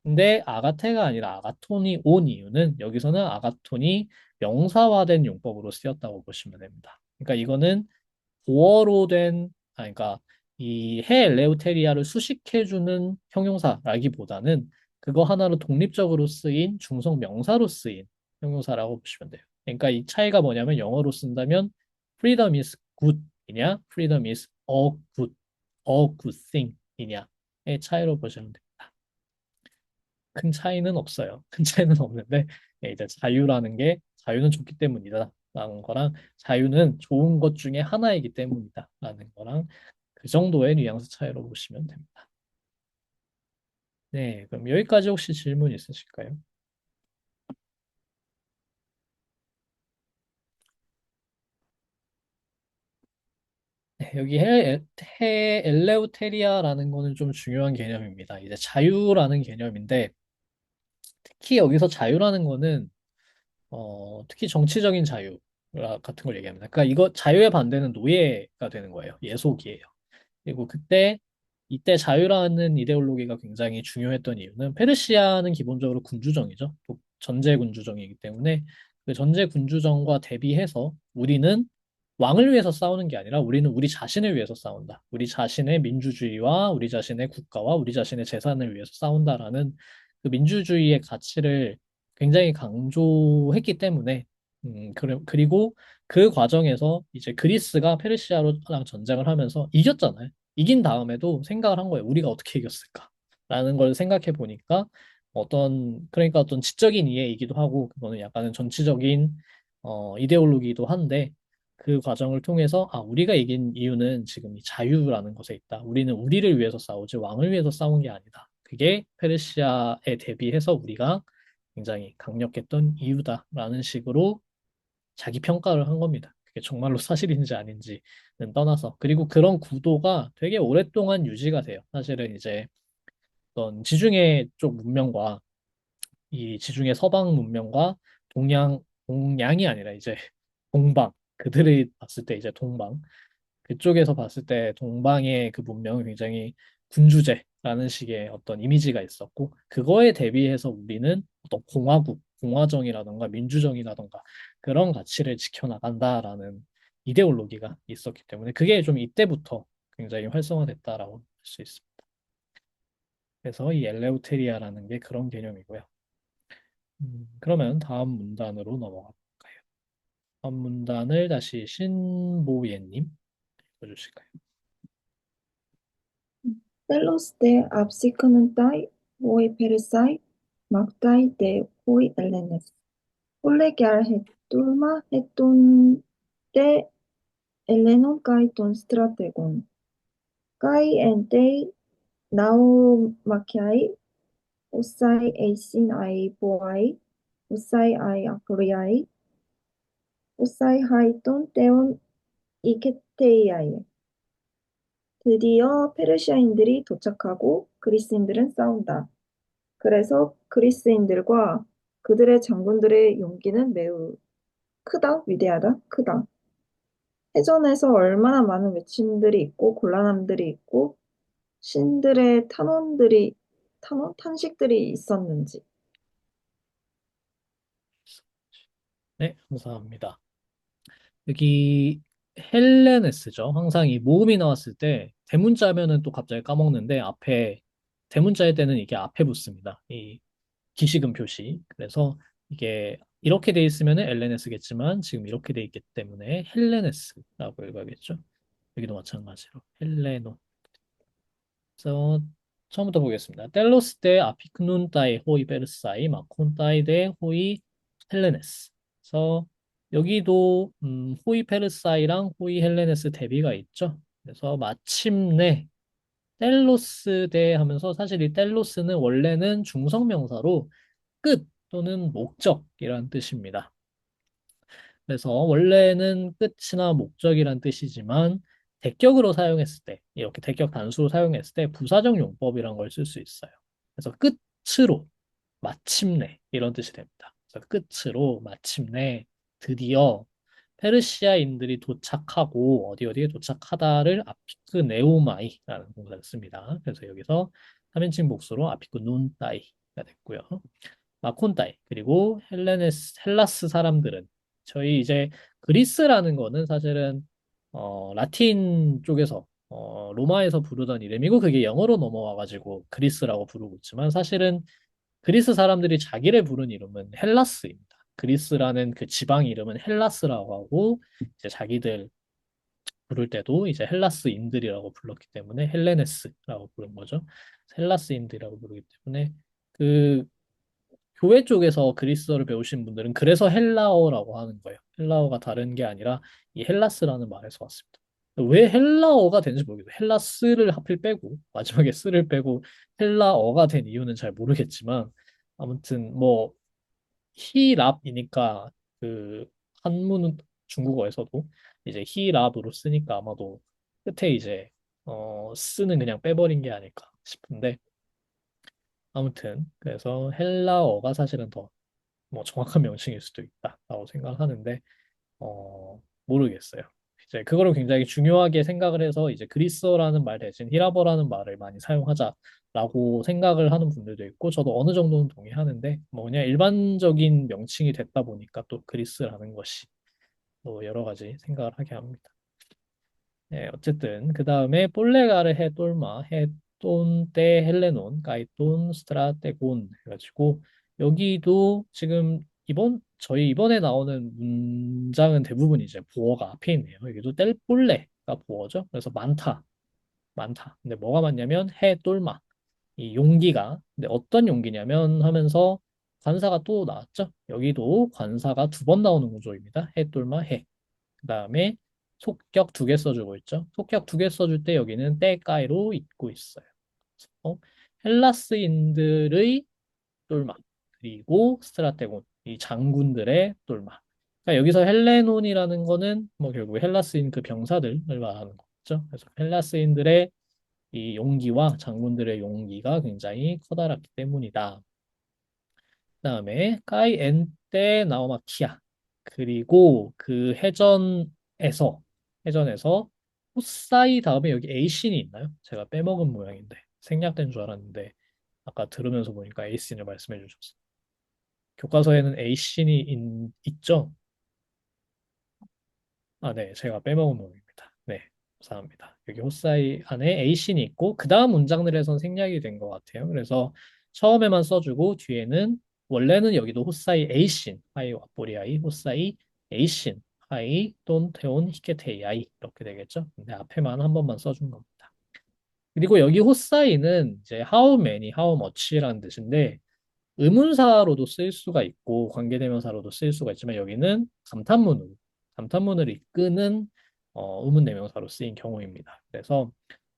근데 아가테가 아니라 아가톤이 온 이유는 여기서는 아가톤이 명사화된 용법으로 쓰였다고 보시면 됩니다. 그러니까 이거는 보어로 된, 그러니까 이 해 엘레우테리아를 수식해주는 형용사라기보다는 그거 하나로 독립적으로 쓰인 중성 명사로 쓰인 형용사라고 보시면 돼요. 그러니까 이 차이가 뭐냐면 영어로 쓴다면 freedom is good이냐, freedom is a good thing이냐의 차이로 보시면 됩니다. 큰 차이는 없어요. 큰 차이는 없는데 이제 자유라는 게 자유는 좋기 때문이다 라는 거랑 자유는 좋은 것 중에 하나이기 때문이다 라는 거랑 그 정도의 뉘앙스 차이로 보시면 됩니다. 네, 그럼 여기까지 혹시 질문 있으실까요? 네, 여기 해 엘레우테리아라는 거는 좀 중요한 개념입니다. 이제 자유라는 개념인데 특히 여기서 자유라는 거는 특히 정치적인 자유 같은 걸 얘기합니다. 그러니까 이거 자유의 반대는 노예가 되는 거예요. 예속이에요. 그리고 이때 자유라는 이데올로기가 굉장히 중요했던 이유는 페르시아는 기본적으로 군주정이죠. 또 전제 군주정이기 때문에 그 전제 군주정과 대비해서 우리는 왕을 위해서 싸우는 게 아니라 우리는 우리 자신을 위해서 싸운다. 우리 자신의 민주주의와 우리 자신의 국가와 우리 자신의 재산을 위해서 싸운다라는 그 민주주의의 가치를 굉장히 강조했기 때문에 그리고 그 과정에서 이제 그리스가 페르시아랑 전쟁을 하면서 이겼잖아요. 이긴 다음에도 생각을 한 거예요. 우리가 어떻게 이겼을까? 라는 걸 생각해 보니까 그러니까 어떤 지적인 이해이기도 하고, 그거는 약간은 정치적인, 이데올로기이기도 한데, 그 과정을 통해서, 우리가 이긴 이유는 지금 이 자유라는 것에 있다. 우리는 우리를 위해서 싸우지 왕을 위해서 싸운 게 아니다. 그게 페르시아에 대비해서 우리가 굉장히 강력했던 이유다라는 식으로 자기 평가를 한 겁니다. 그게 정말로 사실인지 아닌지는 떠나서. 그리고 그런 구도가 되게 오랫동안 유지가 돼요. 사실은 이제 어떤 지중해 쪽 문명과 이 지중해 서방 문명과 동양이 아니라 이제 동방, 그들이 봤을 때 이제 동방, 그쪽에서 봤을 때 동방의 그 문명은 굉장히 군주제라는 식의 어떤 이미지가 있었고, 그거에 대비해서 우리는 어떤 공화정이라던가 민주정이라던가 그런 가치를 지켜나간다라는 이데올로기가 있었기 때문에 그게 좀 이때부터 굉장히 활성화됐다라고 할 수 있습니다. 그래서 이 엘레우테리아라는 게 그런 개념이고요. 그러면 다음 문단으로 넘어가 볼까요? 다음 문단을 다시 신보예님 읽어주실까요? 텔로스 데 압시크는 따이 호이 페르사이 막다이 데 호이 엘레네스 폴레갸르 헤뚜르마 헤톤 데 엘레논 까이톤 스트라테곤 까이 엔 데이 나우마키아이 오사이 에이신 아이 보아이 오사이 아이 아프리아이 오사이 하이톤 떼온 이케테이아이 드디어 페르시아인들이 도착하고 그리스인들은 싸운다. 그래서 그리스인들과 그들의 장군들의 용기는 매우 크다, 위대하다, 크다. 해전에서 얼마나 많은 외침들이 있고 곤란함들이 있고 신들의 탄식들이 있었는지. 네, 감사합니다. 여기 헬레네스죠. 항상 이 모음이 나왔을 때 대문자면은 또 갑자기 까먹는데 대문자일 때는 이게 앞에 붙습니다. 이 기시금 표시. 그래서 이게 이렇게 돼 있으면은 엘레네스겠지만 지금 이렇게 돼 있기 때문에 헬레네스라고 읽어야겠죠. 여기도 마찬가지로 헬레노. 그래서 처음부터 보겠습니다. 텔로스 데 아피크눈 따이 호이 베르사이 마콘 따이 데 호이 헬레네스. 그래서 여기도 호이 베르사이랑 호이 헬레네스 대비가 있죠. 그래서 마침내 텔로스 데 하면서 사실 이 텔로스는 원래는 중성명사로 끝 또는 목적이란 뜻입니다. 그래서 원래는 끝이나 목적이란 뜻이지만 대격으로 사용했을 때, 이렇게 대격 단수로 사용했을 때 부사적 용법이란 걸 쓸 수 있어요. 그래서 끝으로, 마침내 이런 뜻이 됩니다. 그래서 끝으로, 마침내, 드디어 페르시아인들이 도착하고 어디 어디에 도착하다를 아피크 네오마이라는 동사를 씁니다. 그래서 여기서 3인칭 복수로 아피크 눈따이가 됐고요. 마콘따이 그리고 헬라스 사람들은 저희 이제 그리스라는 거는 사실은 라틴 쪽에서 로마에서 부르던 이름이고 그게 영어로 넘어와가지고 그리스라고 부르고 있지만 사실은 그리스 사람들이 자기를 부른 이름은 헬라스입니다. 그리스라는 그 지방 이름은 헬라스라고 하고 이제 자기들 부를 때도 이제 헬라스인들이라고 불렀기 때문에 헬레네스라고 부른 거죠. 헬라스인들이라고 부르기 때문에 그 교회 쪽에서 그리스어를 배우신 분들은 그래서 헬라어라고 하는 거예요. 헬라어가 다른 게 아니라 이 헬라스라는 말에서 왔습니다. 왜 헬라어가 되는지 모르겠어요. 헬라스를 하필 빼고 마지막에 스를 빼고 헬라어가 된 이유는 잘 모르겠지만 아무튼 뭐 히랍이니까 그 한문 중국어에서도 이제 히랍으로 쓰니까 아마도 끝에 이제 쓰는 그냥 빼버린 게 아닐까 싶은데 아무튼 그래서 헬라어가 사실은 더 뭐 정확한 명칭일 수도 있다라고 생각하는데 모르겠어요. 이제 그거를 굉장히 중요하게 생각을 해서 이제 그리스어라는 말 대신 히라버라는 말을 많이 사용하자라고 생각을 하는 분들도 있고 저도 어느 정도는 동의하는데 뭐 그냥 일반적인 명칭이 됐다 보니까 또 그리스라는 것이 또 여러 가지 생각을 하게 합니다. 네, 어쨌든 그 다음에 볼레가르 헤돌마 헤돈 테 헬레논 가이돈 스트라테곤 해가지고 여기도 지금 저희 이번에 나오는 문장은 대부분 이제 보어가 앞에 있네요. 여기도 뗄 볼레가 보어죠. 그래서 많다, 많다. 근데 뭐가 많냐면 헤돌마 이 용기가 근데 어떤 용기냐면 하면서 관사가 또 나왔죠. 여기도 관사가 두 번 나오는 구조입니다. 헤돌마 해. 그 다음에 속격 두 개 써주고 있죠. 속격 두 개 써줄 때 여기는 때까이로 있고 있어요. 어? 헬라스인들의 똘마 그리고 스트라테곤 이 장군들의 똘마. 그러니까 여기서 헬레논이라는 거는 뭐 결국 헬라스인 그 병사들을 말하는 거죠. 그래서 헬라스인들의 이 용기와 장군들의 용기가 굉장히 커다랗기 때문이다. 그다음에 까이 엔테 나오마키아 그리고 그 해전에서 후사이 다음에 여기 에이신이 있나요? 제가 빼먹은 모양인데 생략된 줄 알았는데 아까 들으면서 보니까 에이신을 말씀해 주셨어요. 교과서에는 에이신이 있죠? 아, 네, 제가 빼먹은 모양입니다. 네, 감사합니다. 여기 호사이 안에 에이신이 있고 그 다음 문장들에선 생략이 된 것 같아요. 그래서 처음에만 써주고 뒤에는 원래는 여기도 호사이 에이신 하이 와보리아이 호사이 에이신 하이 돈 테온 히케테이아이 이렇게 되겠죠. 근데 앞에만 한 번만 써준 겁니다. 그리고 여기 호사이는 이제 how many, how much라는 뜻인데 의문사로도 쓰일 수가 있고 관계대명사로도 쓰일 수가 있지만 여기는 감탄문을 이끄는 의문대명사로 쓰인 경우입니다. 그래서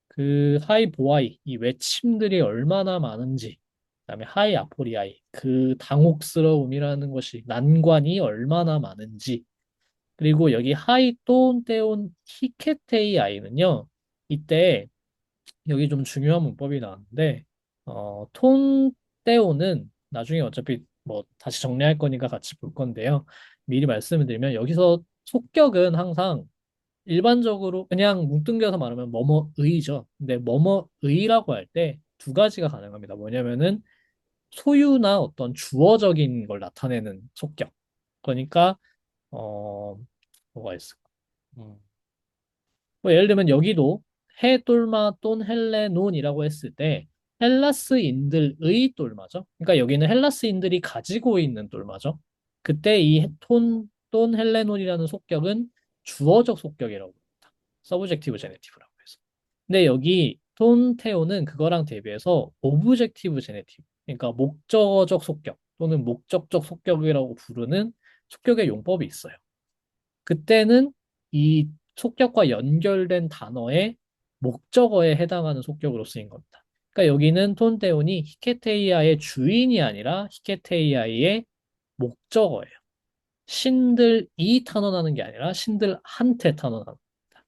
그 하이 보아이 이 외침들이 얼마나 많은지 그다음에 하이 아포리아이 그 당혹스러움이라는 것이 난관이 얼마나 많은지 그리고 여기 하이 또 떼온 히케테이 아이는요 이때 여기 좀 중요한 문법이 나왔는데 톤 떼오는 나중에 어차피 뭐 다시 정리할 거니까 같이 볼 건데요. 미리 말씀을 드리면 여기서 속격은 항상 일반적으로 그냥 뭉뚱겨서 말하면 뭐뭐의죠. 근데 뭐뭐의라고 할 때 두 가지가 가능합니다. 뭐냐면은 소유나 어떤 주어적인 걸 나타내는 속격. 그러니까 어 뭐가 있을까? 음. 뭐 예를 들면 여기도 헤돌마 돈 헬레논이라고 했을 때 헬라스인들의 똘마죠. 그러니까 여기는 헬라스인들이 가지고 있는 똘마죠. 그때 이 돈 헬레논이라는 속격은 주어적 속격이라고 합니다. 서브젝티브 제네티브라고 해서. 근데 여기 톤 테오는 그거랑 대비해서 오브젝티브 제네티브, 그러니까 목적어적 속격 또는 목적적 속격이라고 부르는 속격의 용법이 있어요. 그때는 이 속격과 연결된 단어의 목적어에 해당하는 속격으로 쓰인 겁니다. 그러니까 여기는 톤테온이 히케테이아의 주인이 아니라 히케테이아의 목적어예요. 신들이 탄원하는 게 아니라 신들한테 탄원하는 겁니다.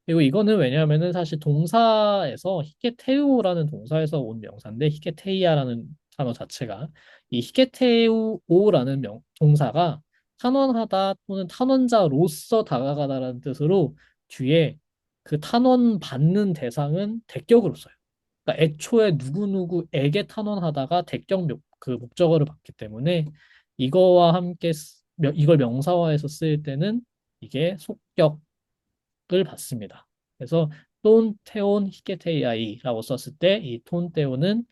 그리고 이거는 왜냐하면은 사실 동사에서 히케테우라는 동사에서 온 명사인데 히케테이아라는 단어 자체가 이 히케테우오라는 동사가 탄원하다 또는 탄원자로서 다가가다라는 뜻으로 뒤에 그 탄원 받는 대상은 대격으로 써요. 그러니까 애초에 누구누구에게 탄원하다가 그 목적어를 받기 때문에 이거와 함께 이걸 명사화해서 쓰일 때는 이게 속격을 받습니다. 그래서 톤 테온 히케테이아이라고 썼을 때 이 톤 테온은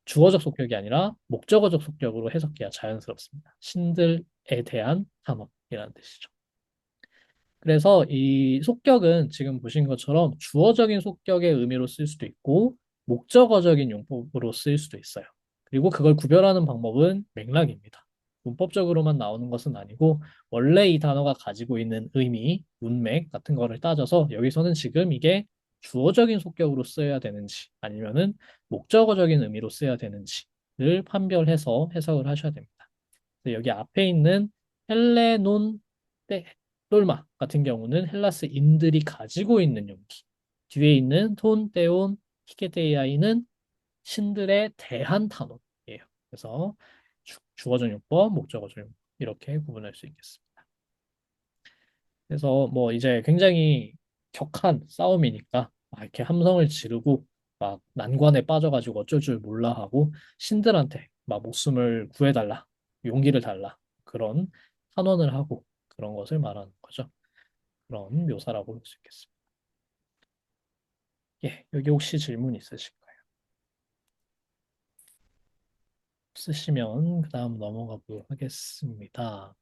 주어적 속격이 아니라 목적어적 속격으로 해석해야 자연스럽습니다. 신들에 대한 탄원이라는 뜻이죠. 그래서 이 속격은 지금 보신 것처럼 주어적인 속격의 의미로 쓸 수도 있고 목적어적인 용법으로 쓰일 수도 있어요. 그리고 그걸 구별하는 방법은 맥락입니다. 문법적으로만 나오는 것은 아니고 원래 이 단어가 가지고 있는 의미, 문맥 같은 거를 따져서 여기서는 지금 이게 주어적인 속격으로 써야 되는지 아니면은 목적어적인 의미로 써야 되는지를 판별해서 해석을 하셔야 됩니다. 여기 앞에 있는 헬레논 똘마 같은 경우는 헬라스인들이 가지고 있는 용기. 뒤에 있는 톤, 떼온, 히케테이아이는 신들에 대한 단어예요. 그래서 주어적 용법, 목적어적 용법 이렇게 구분할 수 있겠습니다. 그래서 뭐 이제 굉장히 격한 싸움이니까 막 이렇게 함성을 지르고 막 난관에 빠져가지고 어쩔 줄 몰라 하고 신들한테 막 목숨을 구해달라, 용기를 달라 그런 탄원을 하고 그런 것을 말하는 거죠. 그런 묘사라고 볼 수 있겠습니다. 예, 여기 혹시 질문 있으실까요? 없으시면 그 다음 넘어가 보도록 하겠습니다.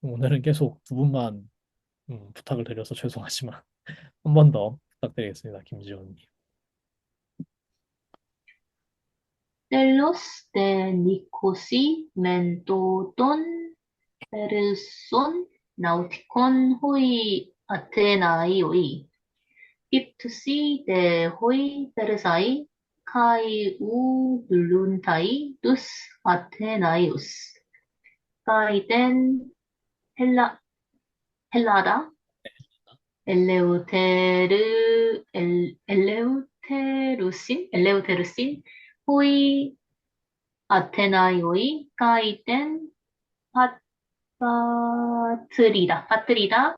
오늘은 계속 두 분만 부탁을 드려서 죄송하지만 한 번 더 부탁드리겠습니다. 김지호님. 텔로스 데 니코시 멘토돈 페르손 나우티콘 호이 아테나이오이 핍투시 데 호이 페르사이 카이 우 블룬타이 두스 아테나이오스 카이덴 헬라다 엘레우테르신 호이 아테나이오이 카이덴 파트리다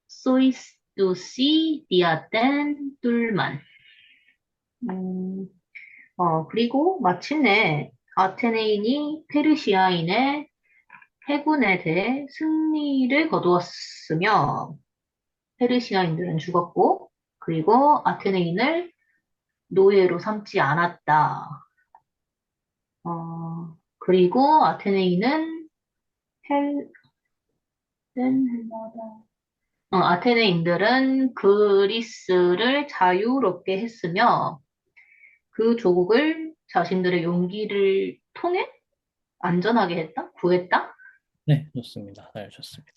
소이스두시 디아덴 툴만 그리고 마침내 아테네인이 페르시아인의 해군에 대해 승리를 거두었으며 페르시아인들은 죽었고 그리고 아테네인을 노예로 삼지 않았다. 그리고 아테네인들은 그리스를 자유롭게 했으며 그 조국을 자신들의 용기를 통해 안전하게 했다? 구했다? 네, 좋습니다. 네, 좋습니다.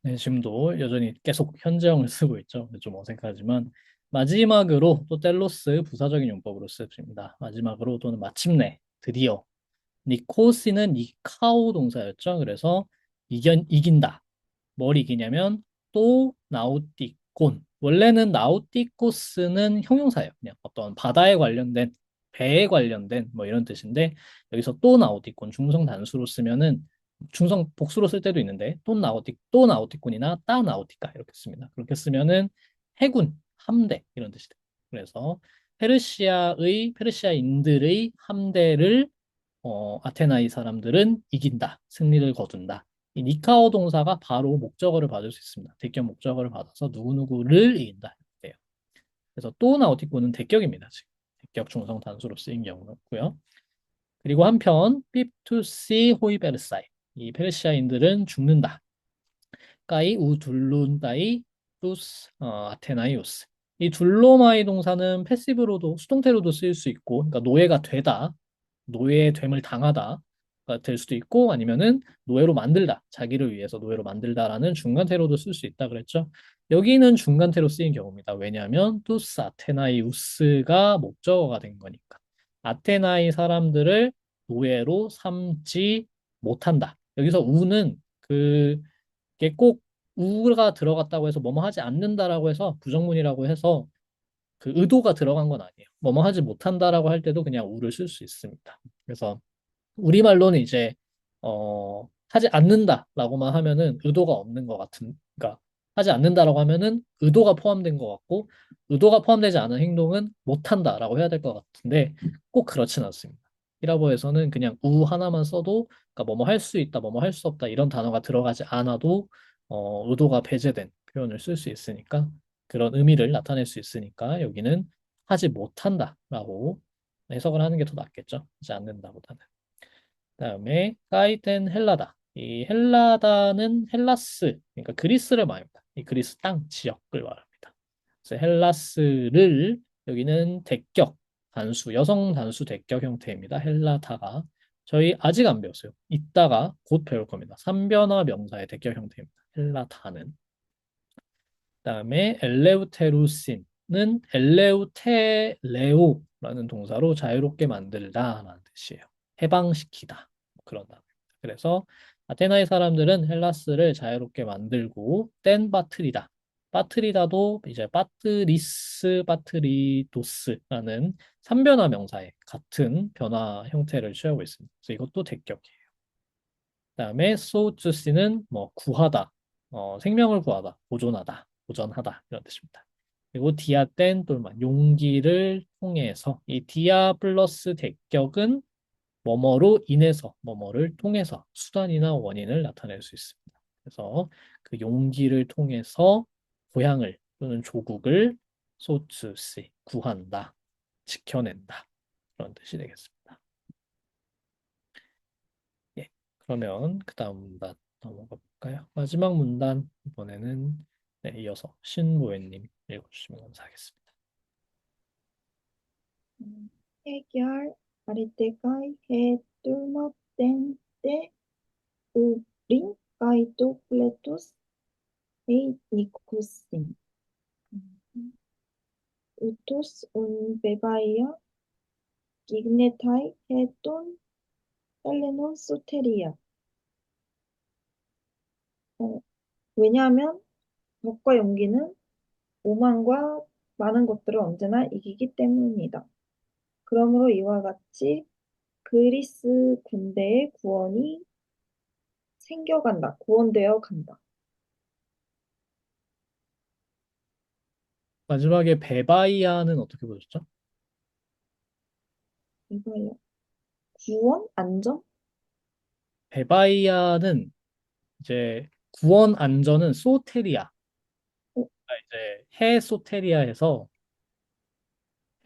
네, 지금도 여전히 계속 현재형을 쓰고 있죠. 좀 어색하지만 마지막으로 또 텔로스 부사적인 용법으로 쓰입니다. 마지막으로 또는 마침내, 드디어. 니코시는 니카오 동사였죠. 그래서 이긴다. 뭘 이기냐면 또 나우티콘. 원래는 나우티코스는 형용사예요. 그냥 어떤 바다에 관련된 배에 관련된 뭐 이런 뜻인데 여기서 또 나우티콘 중성 단수로 쓰면은 중성 복수로 쓸 때도 있는데 또 나우티콘이나 따 나우티카 이렇게 씁니다. 그렇게 쓰면은 해군, 함대 이런 뜻이 돼요. 그래서 페르시아인들의 함대를 아테나이 사람들은 이긴다, 승리를 거둔다. 이 니카오 동사가 바로 목적어를 받을 수 있습니다. 대격 목적어를 받아서 누구누구를 이긴다. 이래요. 그래서 또 나우티코는 대격입니다. 지금 대격 중성 단수로 쓰인 경우였고요. 그리고 한편 핍투시 호이베르사이 이 페르시아인들은 죽는다. 까이 우둘룬다이 투스 아테나이오스 이 둘로마이 동사는 패시브로도 수동태로도 쓰일 수 있고 그러니까 노예가 되다 노예됨을 당하다가 될 수도 있고 아니면은 노예로 만들다 자기를 위해서 노예로 만들다라는 중간태로도 쓸 수 있다 그랬죠. 여기는 중간태로 쓰인 경우입니다. 왜냐하면 투스 아테나이우스가 목적어가 된 거니까 아테나이 사람들을 노예로 삼지 못한다. 여기서 우는 그게 꼭 우가 들어갔다고 해서 뭐뭐 하지 않는다라고 해서 부정문이라고 해서 그 의도가 들어간 건 아니에요. 뭐뭐 하지 못한다라고 할 때도 그냥 우를 쓸 수 있습니다. 그래서 우리말로는 이제 하지 않는다라고만 하면은 의도가 없는 것 같은, 그러니까 하지 않는다라고 하면은 의도가 포함된 것 같고 의도가 포함되지 않은 행동은 못한다라고 해야 될 것 같은데 꼭 그렇진 않습니다. 히라보에서는 그냥 우 하나만 써도 그러니까 뭐뭐 할 수 있다, 뭐뭐 할 수 없다 이런 단어가 들어가지 않아도 의도가 배제된 표현을 쓸 수 있으니까 그런 의미를 나타낼 수 있으니까 여기는 하지 못한다라고 해석을 하는 게 더 낫겠죠. 하지 않는다보다는. 그다음에 까이텐 헬라다. 이 헬라다는 헬라스, 그러니까 그리스를 말합니다. 이 그리스 땅 지역을 말합니다. 그래서 헬라스를 여기는 대격 단수, 여성 단수 대격 형태입니다. 헬라다가 저희 아직 안 배웠어요. 이따가 곧 배울 겁니다. 삼변화 명사의 대격 형태입니다. 헬라다는. 그다음에 엘레우테루신은 엘레우테레오라는 동사로 자유롭게 만들다라는 뜻이에요. 해방시키다. 그런 단어입니다. 그래서 아테나의 사람들은 헬라스를 자유롭게 만들고 뗀 빠트리다. 빠트리다도 이제 빠트리스, 빠트리도스라는 삼변화 명사의 같은 변화 형태를 취하고 있습니다. 그래서 이것도 대격이에요. 그다음에 소우츠시는 뭐 구하다, 생명을 구하다, 보존하다, 보전하다 이런 뜻입니다. 그리고 디아땐 똘만 용기를 통해서 이 디아 플러스 대격은 뭐뭐로 인해서 뭐뭐를 통해서 수단이나 원인을 나타낼 수 있습니다. 그래서 그 용기를 통해서 고향을 또는 조국을 소츠시 구한다, 지켜낸다 그런 뜻이 되겠습니다. 예, 그러면 그 다음 문단 넘어가 볼까요? 마지막 문단 이번에는 네, 이어서 신보혜님 읽어주시면 감사하겠습니다. 해결 아리떼가 해 뚫먹된 때 우린 가이도 플레토스 헤이 니코신 우토스 온 베바이아 기그네타이 헤돈 헬레논 소테리아. 왜냐하면 덕과 용기는 오만과 많은 것들을 언제나 이기기 때문이다. 그러므로 이와 같이 그리스 군대의 구원이 생겨간다. 구원되어 간다. 마지막에 베바이아는 어떻게 보셨죠? 이거요. 구원? 안전? 베바이아는 이제 구원 안전은 소테리아, 어, 이제 해 소테리아에서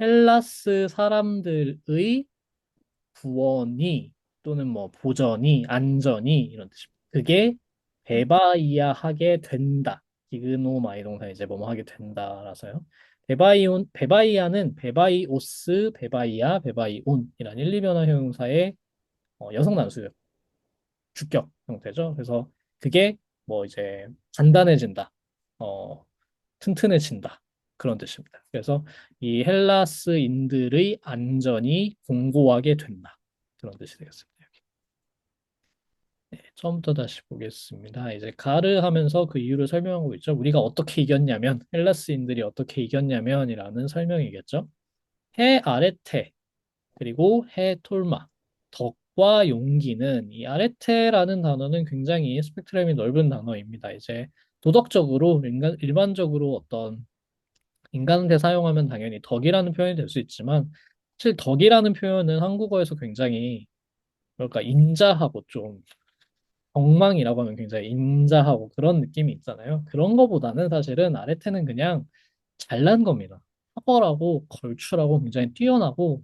헬라스 사람들의 구원이 또는 뭐 보전이 안전이 이런 뜻입니다. 그게 베바이아하게 된다. 디그노마이 동사 이제 뭐뭐 하게 된다라서요. 베바이아는 베바이오스, 베바이아, 베바이온이란 1, 2변화 형용사의 여성 단수예요. 주격 형태죠. 그래서 그게 뭐 이제 단단해진다, 어, 튼튼해진다 그런 뜻입니다. 그래서 이 헬라스인들의 안전이 공고하게 된다 그런 뜻이 되겠습니다. 여기. 네, 처음부터 다시 보겠습니다. 이제 가르 하면서 그 이유를 설명하고 있죠. 우리가 어떻게 이겼냐면 헬라스인들이 어떻게 이겼냐면이라는 설명이겠죠. 해 아레테 그리고 해톨마, 덕과 용기는 이 아레테라는 단어는 굉장히 스펙트럼이 넓은 단어입니다. 이제 도덕적으로 일반적으로 어떤 인간한테 사용하면 당연히 덕이라는 표현이 될 수 있지만 사실 덕이라는 표현은 한국어에서 굉장히 그러니까 인자하고 좀 엉망이라고 하면 굉장히 인자하고 그런 느낌이 있잖아요. 그런 거보다는 사실은 아레테는 그냥 잘난 겁니다. 탁월하고 걸출하고 굉장히 뛰어나고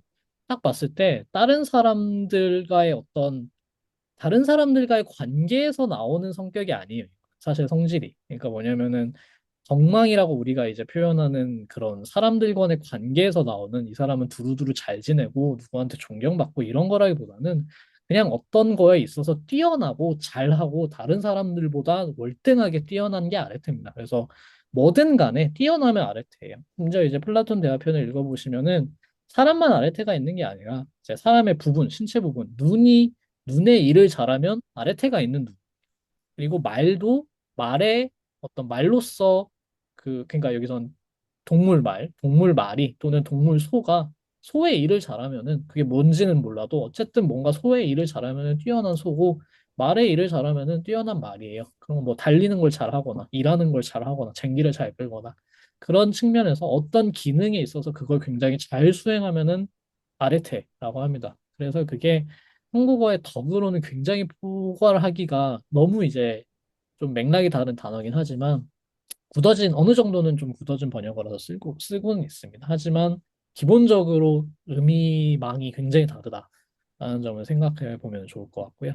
딱 봤을 때 다른 사람들과의 관계에서 나오는 성격이 아니에요. 사실 성질이. 그러니까 뭐냐면은 덕망이라고 우리가 이제 표현하는 그런 사람들과의 관계에서 나오는 이 사람은 두루두루 잘 지내고 누구한테 존경받고 이런 거라기보다는 그냥 어떤 거에 있어서 뛰어나고 잘하고 다른 사람들보다 월등하게 뛰어난 게 아레테입니다. 그래서 뭐든 간에 뛰어나면 아레테예요. 심지어 이제 플라톤 대화편을 읽어보시면은 사람만 아레테가 있는 게 아니라 이제 사람의 부분, 신체 부분, 눈이 눈의 일을 잘하면 아레테가 있는 눈. 그리고 말도 말의 어떤 말로서 그러니까 여기선 동물 말이 또는 동물 소가 소의 일을 잘하면은 그게 뭔지는 몰라도 어쨌든 뭔가 소의 일을 잘하면은 뛰어난 소고 말의 일을 잘하면은 뛰어난 말이에요. 그럼 뭐 달리는 걸 잘하거나 일하는 걸 잘하거나 쟁기를 잘 끌거나 그런 측면에서 어떤 기능에 있어서 그걸 굉장히 잘 수행하면은 아레테라고 합니다. 그래서 그게 한국어의 덕으로는 굉장히 포괄하기가 너무 이제 좀 맥락이 다른 단어긴 하지만 굳어진 어느 정도는 좀 굳어진 번역어라서 쓰고는 있습니다. 하지만 기본적으로 의미망이 굉장히 다르다라는 점을 생각해 보면 좋을 것 같고요.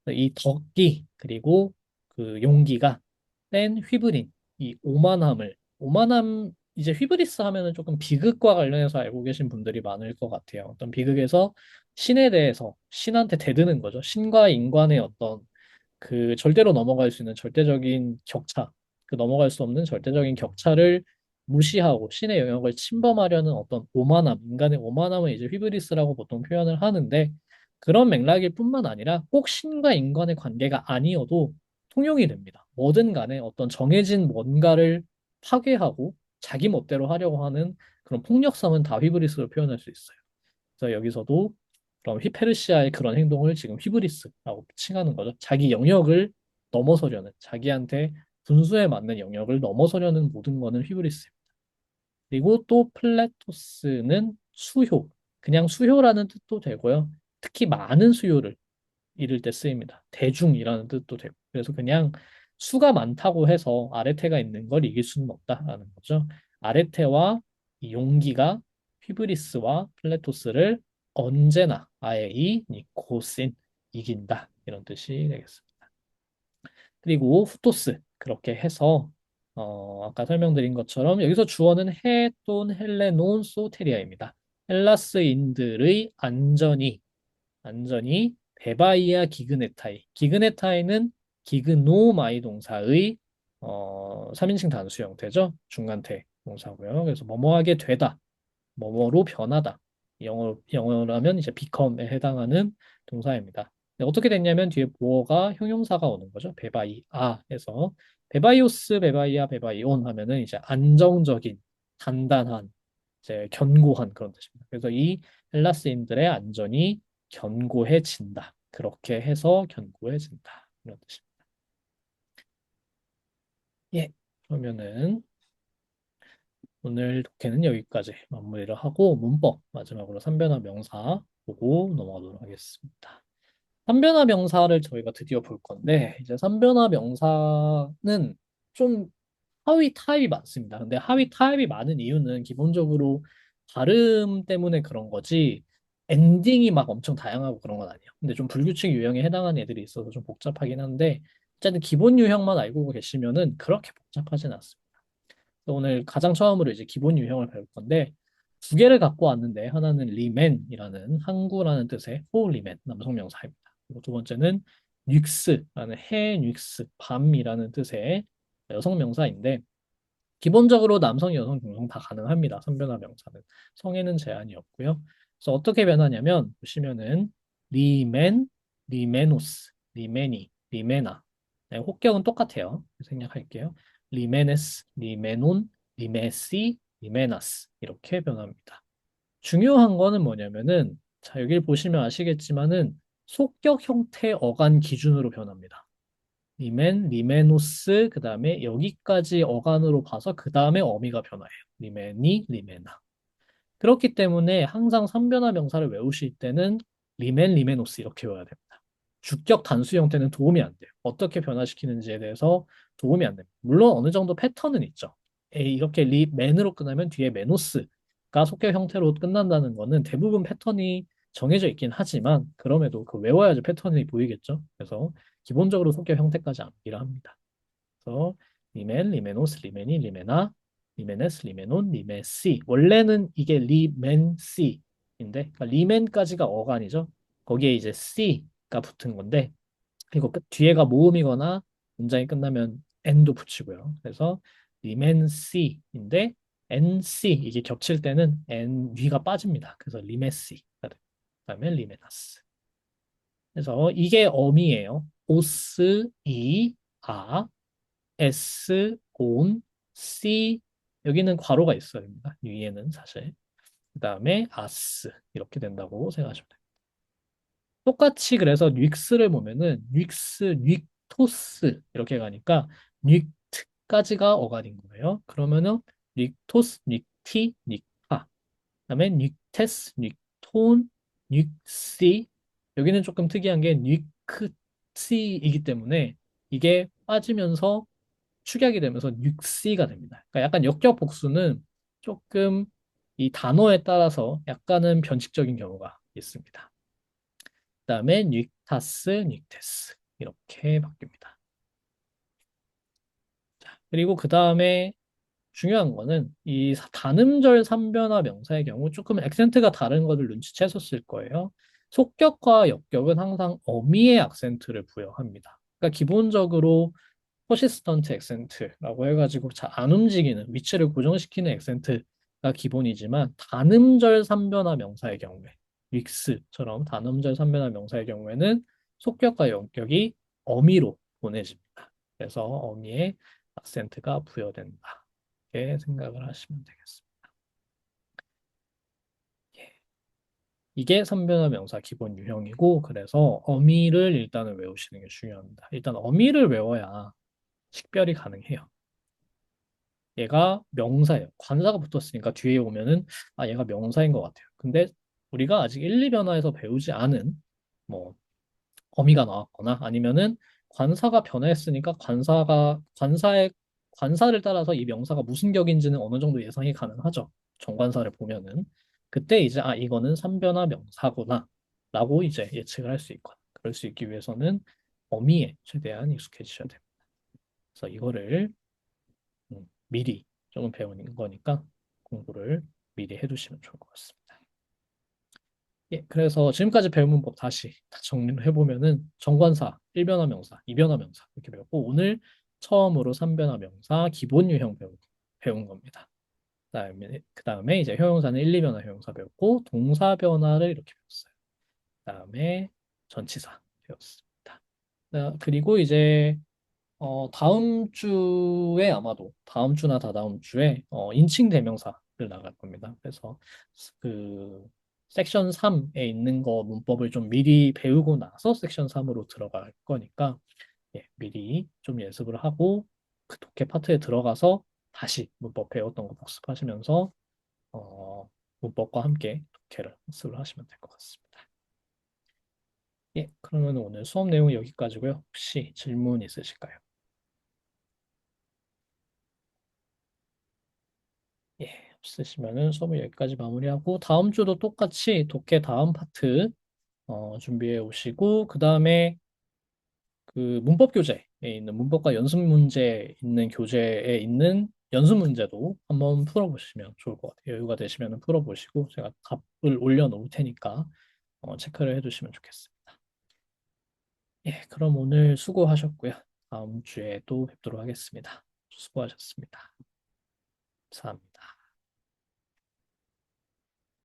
이 덕기 그리고 그 용기가 뗀 휘브린 이 오만함 이제 휘브리스 하면은 조금 비극과 관련해서 알고 계신 분들이 많을 것 같아요. 어떤 비극에서 신에 대해서 신한테 대드는 거죠. 신과 인간의 어떤 그 절대로 넘어갈 수 있는 절대적인 격차, 그 넘어갈 수 없는 절대적인 격차를 무시하고 신의 영역을 침범하려는 어떤 오만함, 인간의 오만함을 이제 휘브리스라고 보통 표현을 하는데 그런 맥락일 뿐만 아니라 꼭 신과 인간의 관계가 아니어도 통용이 됩니다. 뭐든 간에 어떤 정해진 뭔가를 파괴하고 자기 멋대로 하려고 하는 그런 폭력성은 다 휘브리스로 표현할 수 있어요. 그래서 여기서도 그럼 히페르시아의 그런 행동을 지금 히브리스라고 칭하는 거죠. 자기 영역을 넘어서려는, 자기한테 분수에 맞는 영역을 넘어서려는 모든 거는 히브리스입니다. 그리고 또 플레토스는 수효, 그냥 수효라는 뜻도 되고요. 특히 많은 수요를 이를 때 쓰입니다. 대중이라는 뜻도 되고. 그래서 그냥 수가 많다고 해서 아레테가 있는 걸 이길 수는 없다라는 거죠. 아레테와 이 용기가 휘브리스와 플레토스를 언제나 아예 니코신 이긴다. 이런 뜻이 되겠습니다. 그리고 후토스 그렇게 해서 아까 설명드린 것처럼 여기서 주어는 헤돈 헬레논 소테리아입니다. 헬라스인들의 안전이 베바이아 기그네타이. 기그네타이는 기그노마이 동사의 3인칭 단수 형태죠. 중간태 동사고요. 그래서 뭐뭐하게 되다, 뭐뭐로 변하다. 영어라면 이제 become에 해당하는 동사입니다. 네, 어떻게 됐냐면 뒤에 보어가 형용사가 오는 거죠. 베바이아 해서 베바이오스, 베바이아, 베바이온 하면은 이제 안정적인, 단단한, 이제 견고한 그런 뜻입니다. 그래서 이 헬라스인들의 안전이 견고해진다. 그렇게 해서 견고해진다. 이런 뜻입니다. 예. 그러면은 오늘 독해는 여기까지 마무리를 하고 문법 마지막으로 삼변화 명사 보고 넘어가도록 하겠습니다. 삼변화 명사를 저희가 드디어 볼 건데 이제 삼변화 명사는 좀 하위 타입이 많습니다. 근데 하위 타입이 많은 이유는 기본적으로 발음 때문에 그런 거지 엔딩이 막 엄청 다양하고 그런 건 아니에요. 근데 좀 불규칙 유형에 해당하는 애들이 있어서 좀 복잡하긴 한데 어쨌든 기본 유형만 알고 계시면은 그렇게 복잡하진 않습니다. 그래서 오늘 가장 처음으로 이제 기본 유형을 배울 건데 두 개를 갖고 왔는데 하나는 리맨이라는 항구라는 뜻의 호리맨 남성 명사입니다. 그리고 두 번째는 닉스라는 해 닉스 밤이라는 뜻의 여성 명사인데 기본적으로 남성, 여성, 중성 다 가능합니다. 선변화 명사는 성에는 제한이 없고요. 그래서 어떻게 변하냐면 보시면은 리맨, 리메노스, 리메니, 리메나 네, 혹격은 똑같아요. 생략할게요. 리메네스, 리메논, 리메시, 리메나스 이렇게 변합니다. 중요한 거는 뭐냐면은 자 여기를 보시면 아시겠지만은 속격 형태 어간 기준으로 변합니다. 리멘, 리메노스, 그 다음에 여기까지 어간으로 봐서 그 다음에 어미가 변화해요. 리메니, 리메나. 그렇기 때문에 항상 선변화 명사를 외우실 때는 리멘, 리메노스 이렇게 외워야 됩니다. 주격 단수 형태는 도움이 안 돼요. 어떻게 변화시키는지에 대해서 도움이 안 됩니다. 물론 어느 정도 패턴은 있죠. 이렇게 리멘으로 끝나면 뒤에 메노스가 속격 형태로 끝난다는 거는 대부분 패턴이 정해져 있긴 하지만 그럼에도 그 외워야지 패턴이 보이겠죠. 그래서 기본적으로 속격 형태까지 암기를 합니다. 그래서 리멘, 리메노스, 리메니, 리메나, 리메네스, 리메논, 리메시. 원래는 이게 리멘시인데 그러니까 리멘까지가 어간이죠. 거기에 이제 C가 붙은 건데 그리고 뒤에가 모음이거나 문장이 끝나면 N도 붙이고요. 그래서 리멘시인데 NC 이게 겹칠 때는 N 위가 빠집니다. 그래서 리메시가 돼요. 그다음에 리메나스. 그래서 이게 어미예요. 오스, 이, 아, S, 온, C 여기는 괄호가 있어야 됩니다. 위에는 사실. 그 다음에 아스 이렇게 된다고 생각하시면 돼요. 똑같이 그래서 닉스를 보면은 닉스, 닉토스 이렇게 가니까 닉트까지가 어간인 거예요. 그러면은 닉토스, 닉티, 닉파 그다음에 닉테스, 닉톤, 닉시 여기는 조금 특이한 게 닉시이기 때문에 이게 빠지면서 축약이 되면서 육시가 됩니다. 그러니까 약간 역격 복수는 조금 이 단어에 따라서 약간은 변칙적인 경우가 있습니다. 그다음에 닉타스, 닉테스 이렇게 바뀝니다. 그리고 그 다음에 중요한 거는 이 단음절 삼변화 명사의 경우 조금 액센트가 다른 것을 눈치채셨을 거예요. 속격과 역격은 항상 어미의 악센트를 부여합니다. 그러니까 기본적으로 퍼시스턴트 액센트라고 해가지고 잘 안 움직이는 위치를 고정시키는 액센트가 기본이지만 단음절 삼변화 명사의 경우에 윅스처럼 단음절 삼변화 명사의 경우에는 속격과 역격이 어미로 보내집니다. 그래서 어미의 악센트가 부여된다. 이렇게 생각을 하시면 되겠습니다. 예. 이게 삼변화 명사 기본 유형이고 그래서 어미를 일단은 외우시는 게 중요합니다. 일단 어미를 외워야 식별이 가능해요. 얘가 명사예요. 관사가 붙었으니까 뒤에 오면은 아 얘가 명사인 것 같아요. 근데 우리가 아직 1, 2변화에서 배우지 않은 뭐 어미가 나왔거나 아니면은 관사가 변화했으니까 관사를 따라서 이 명사가 무슨 격인지는 어느 정도 예상이 가능하죠. 정관사를 보면은 그때 이제 아 이거는 삼변화 명사구나 라고 이제 예측을 할 수 있거나 그럴 수 있기 위해서는 어미에 최대한 익숙해지셔야 됩니다. 그래서 이거를 미리 조금 배우는 거니까 공부를 미리 해두시면 좋을 것 같습니다. 예, 그래서 지금까지 배운 문법 다시 정리를 해보면은 정관사, 1변화 명사, 2변화 명사 이렇게 배웠고 오늘 처음으로 3변화 명사 기본 유형 배운 겁니다. 그다음에 이제 형용사는 1, 2변화 형용사 배웠고 동사 변화를 이렇게 배웠어요. 그다음에 전치사 배웠습니다. 그리고 이제 다음 주에 아마도 다음 주나 다다음 주에 인칭 대명사를 나갈 겁니다. 그래서 그 섹션 3에 있는 거 문법을 좀 미리 배우고 나서 섹션 3으로 들어갈 거니까 예, 미리 좀 연습을 하고 그 독해 파트에 들어가서 다시 문법 배웠던 거 복습하시면서 문법과 함께 독해를 학습을 하시면 될 것 같습니다. 예, 그러면 오늘 수업 내용은 여기까지고요. 혹시 질문 있으실까요? 예, 없으시면은 수업을 여기까지 마무리하고 다음 주도 똑같이 독해 다음 파트 준비해 오시고 그 다음에 그 문법 교재에 있는 문법과 연습 문제 있는 교재에 있는 연습 문제도 한번 풀어보시면 좋을 것 같아요. 여유가 되시면 풀어보시고 제가 답을 올려놓을 테니까 체크를 해두시면 좋겠습니다. 예, 그럼 오늘 수고하셨고요. 다음 주에 또 뵙도록 하겠습니다. 수고하셨습니다. 감사합니다.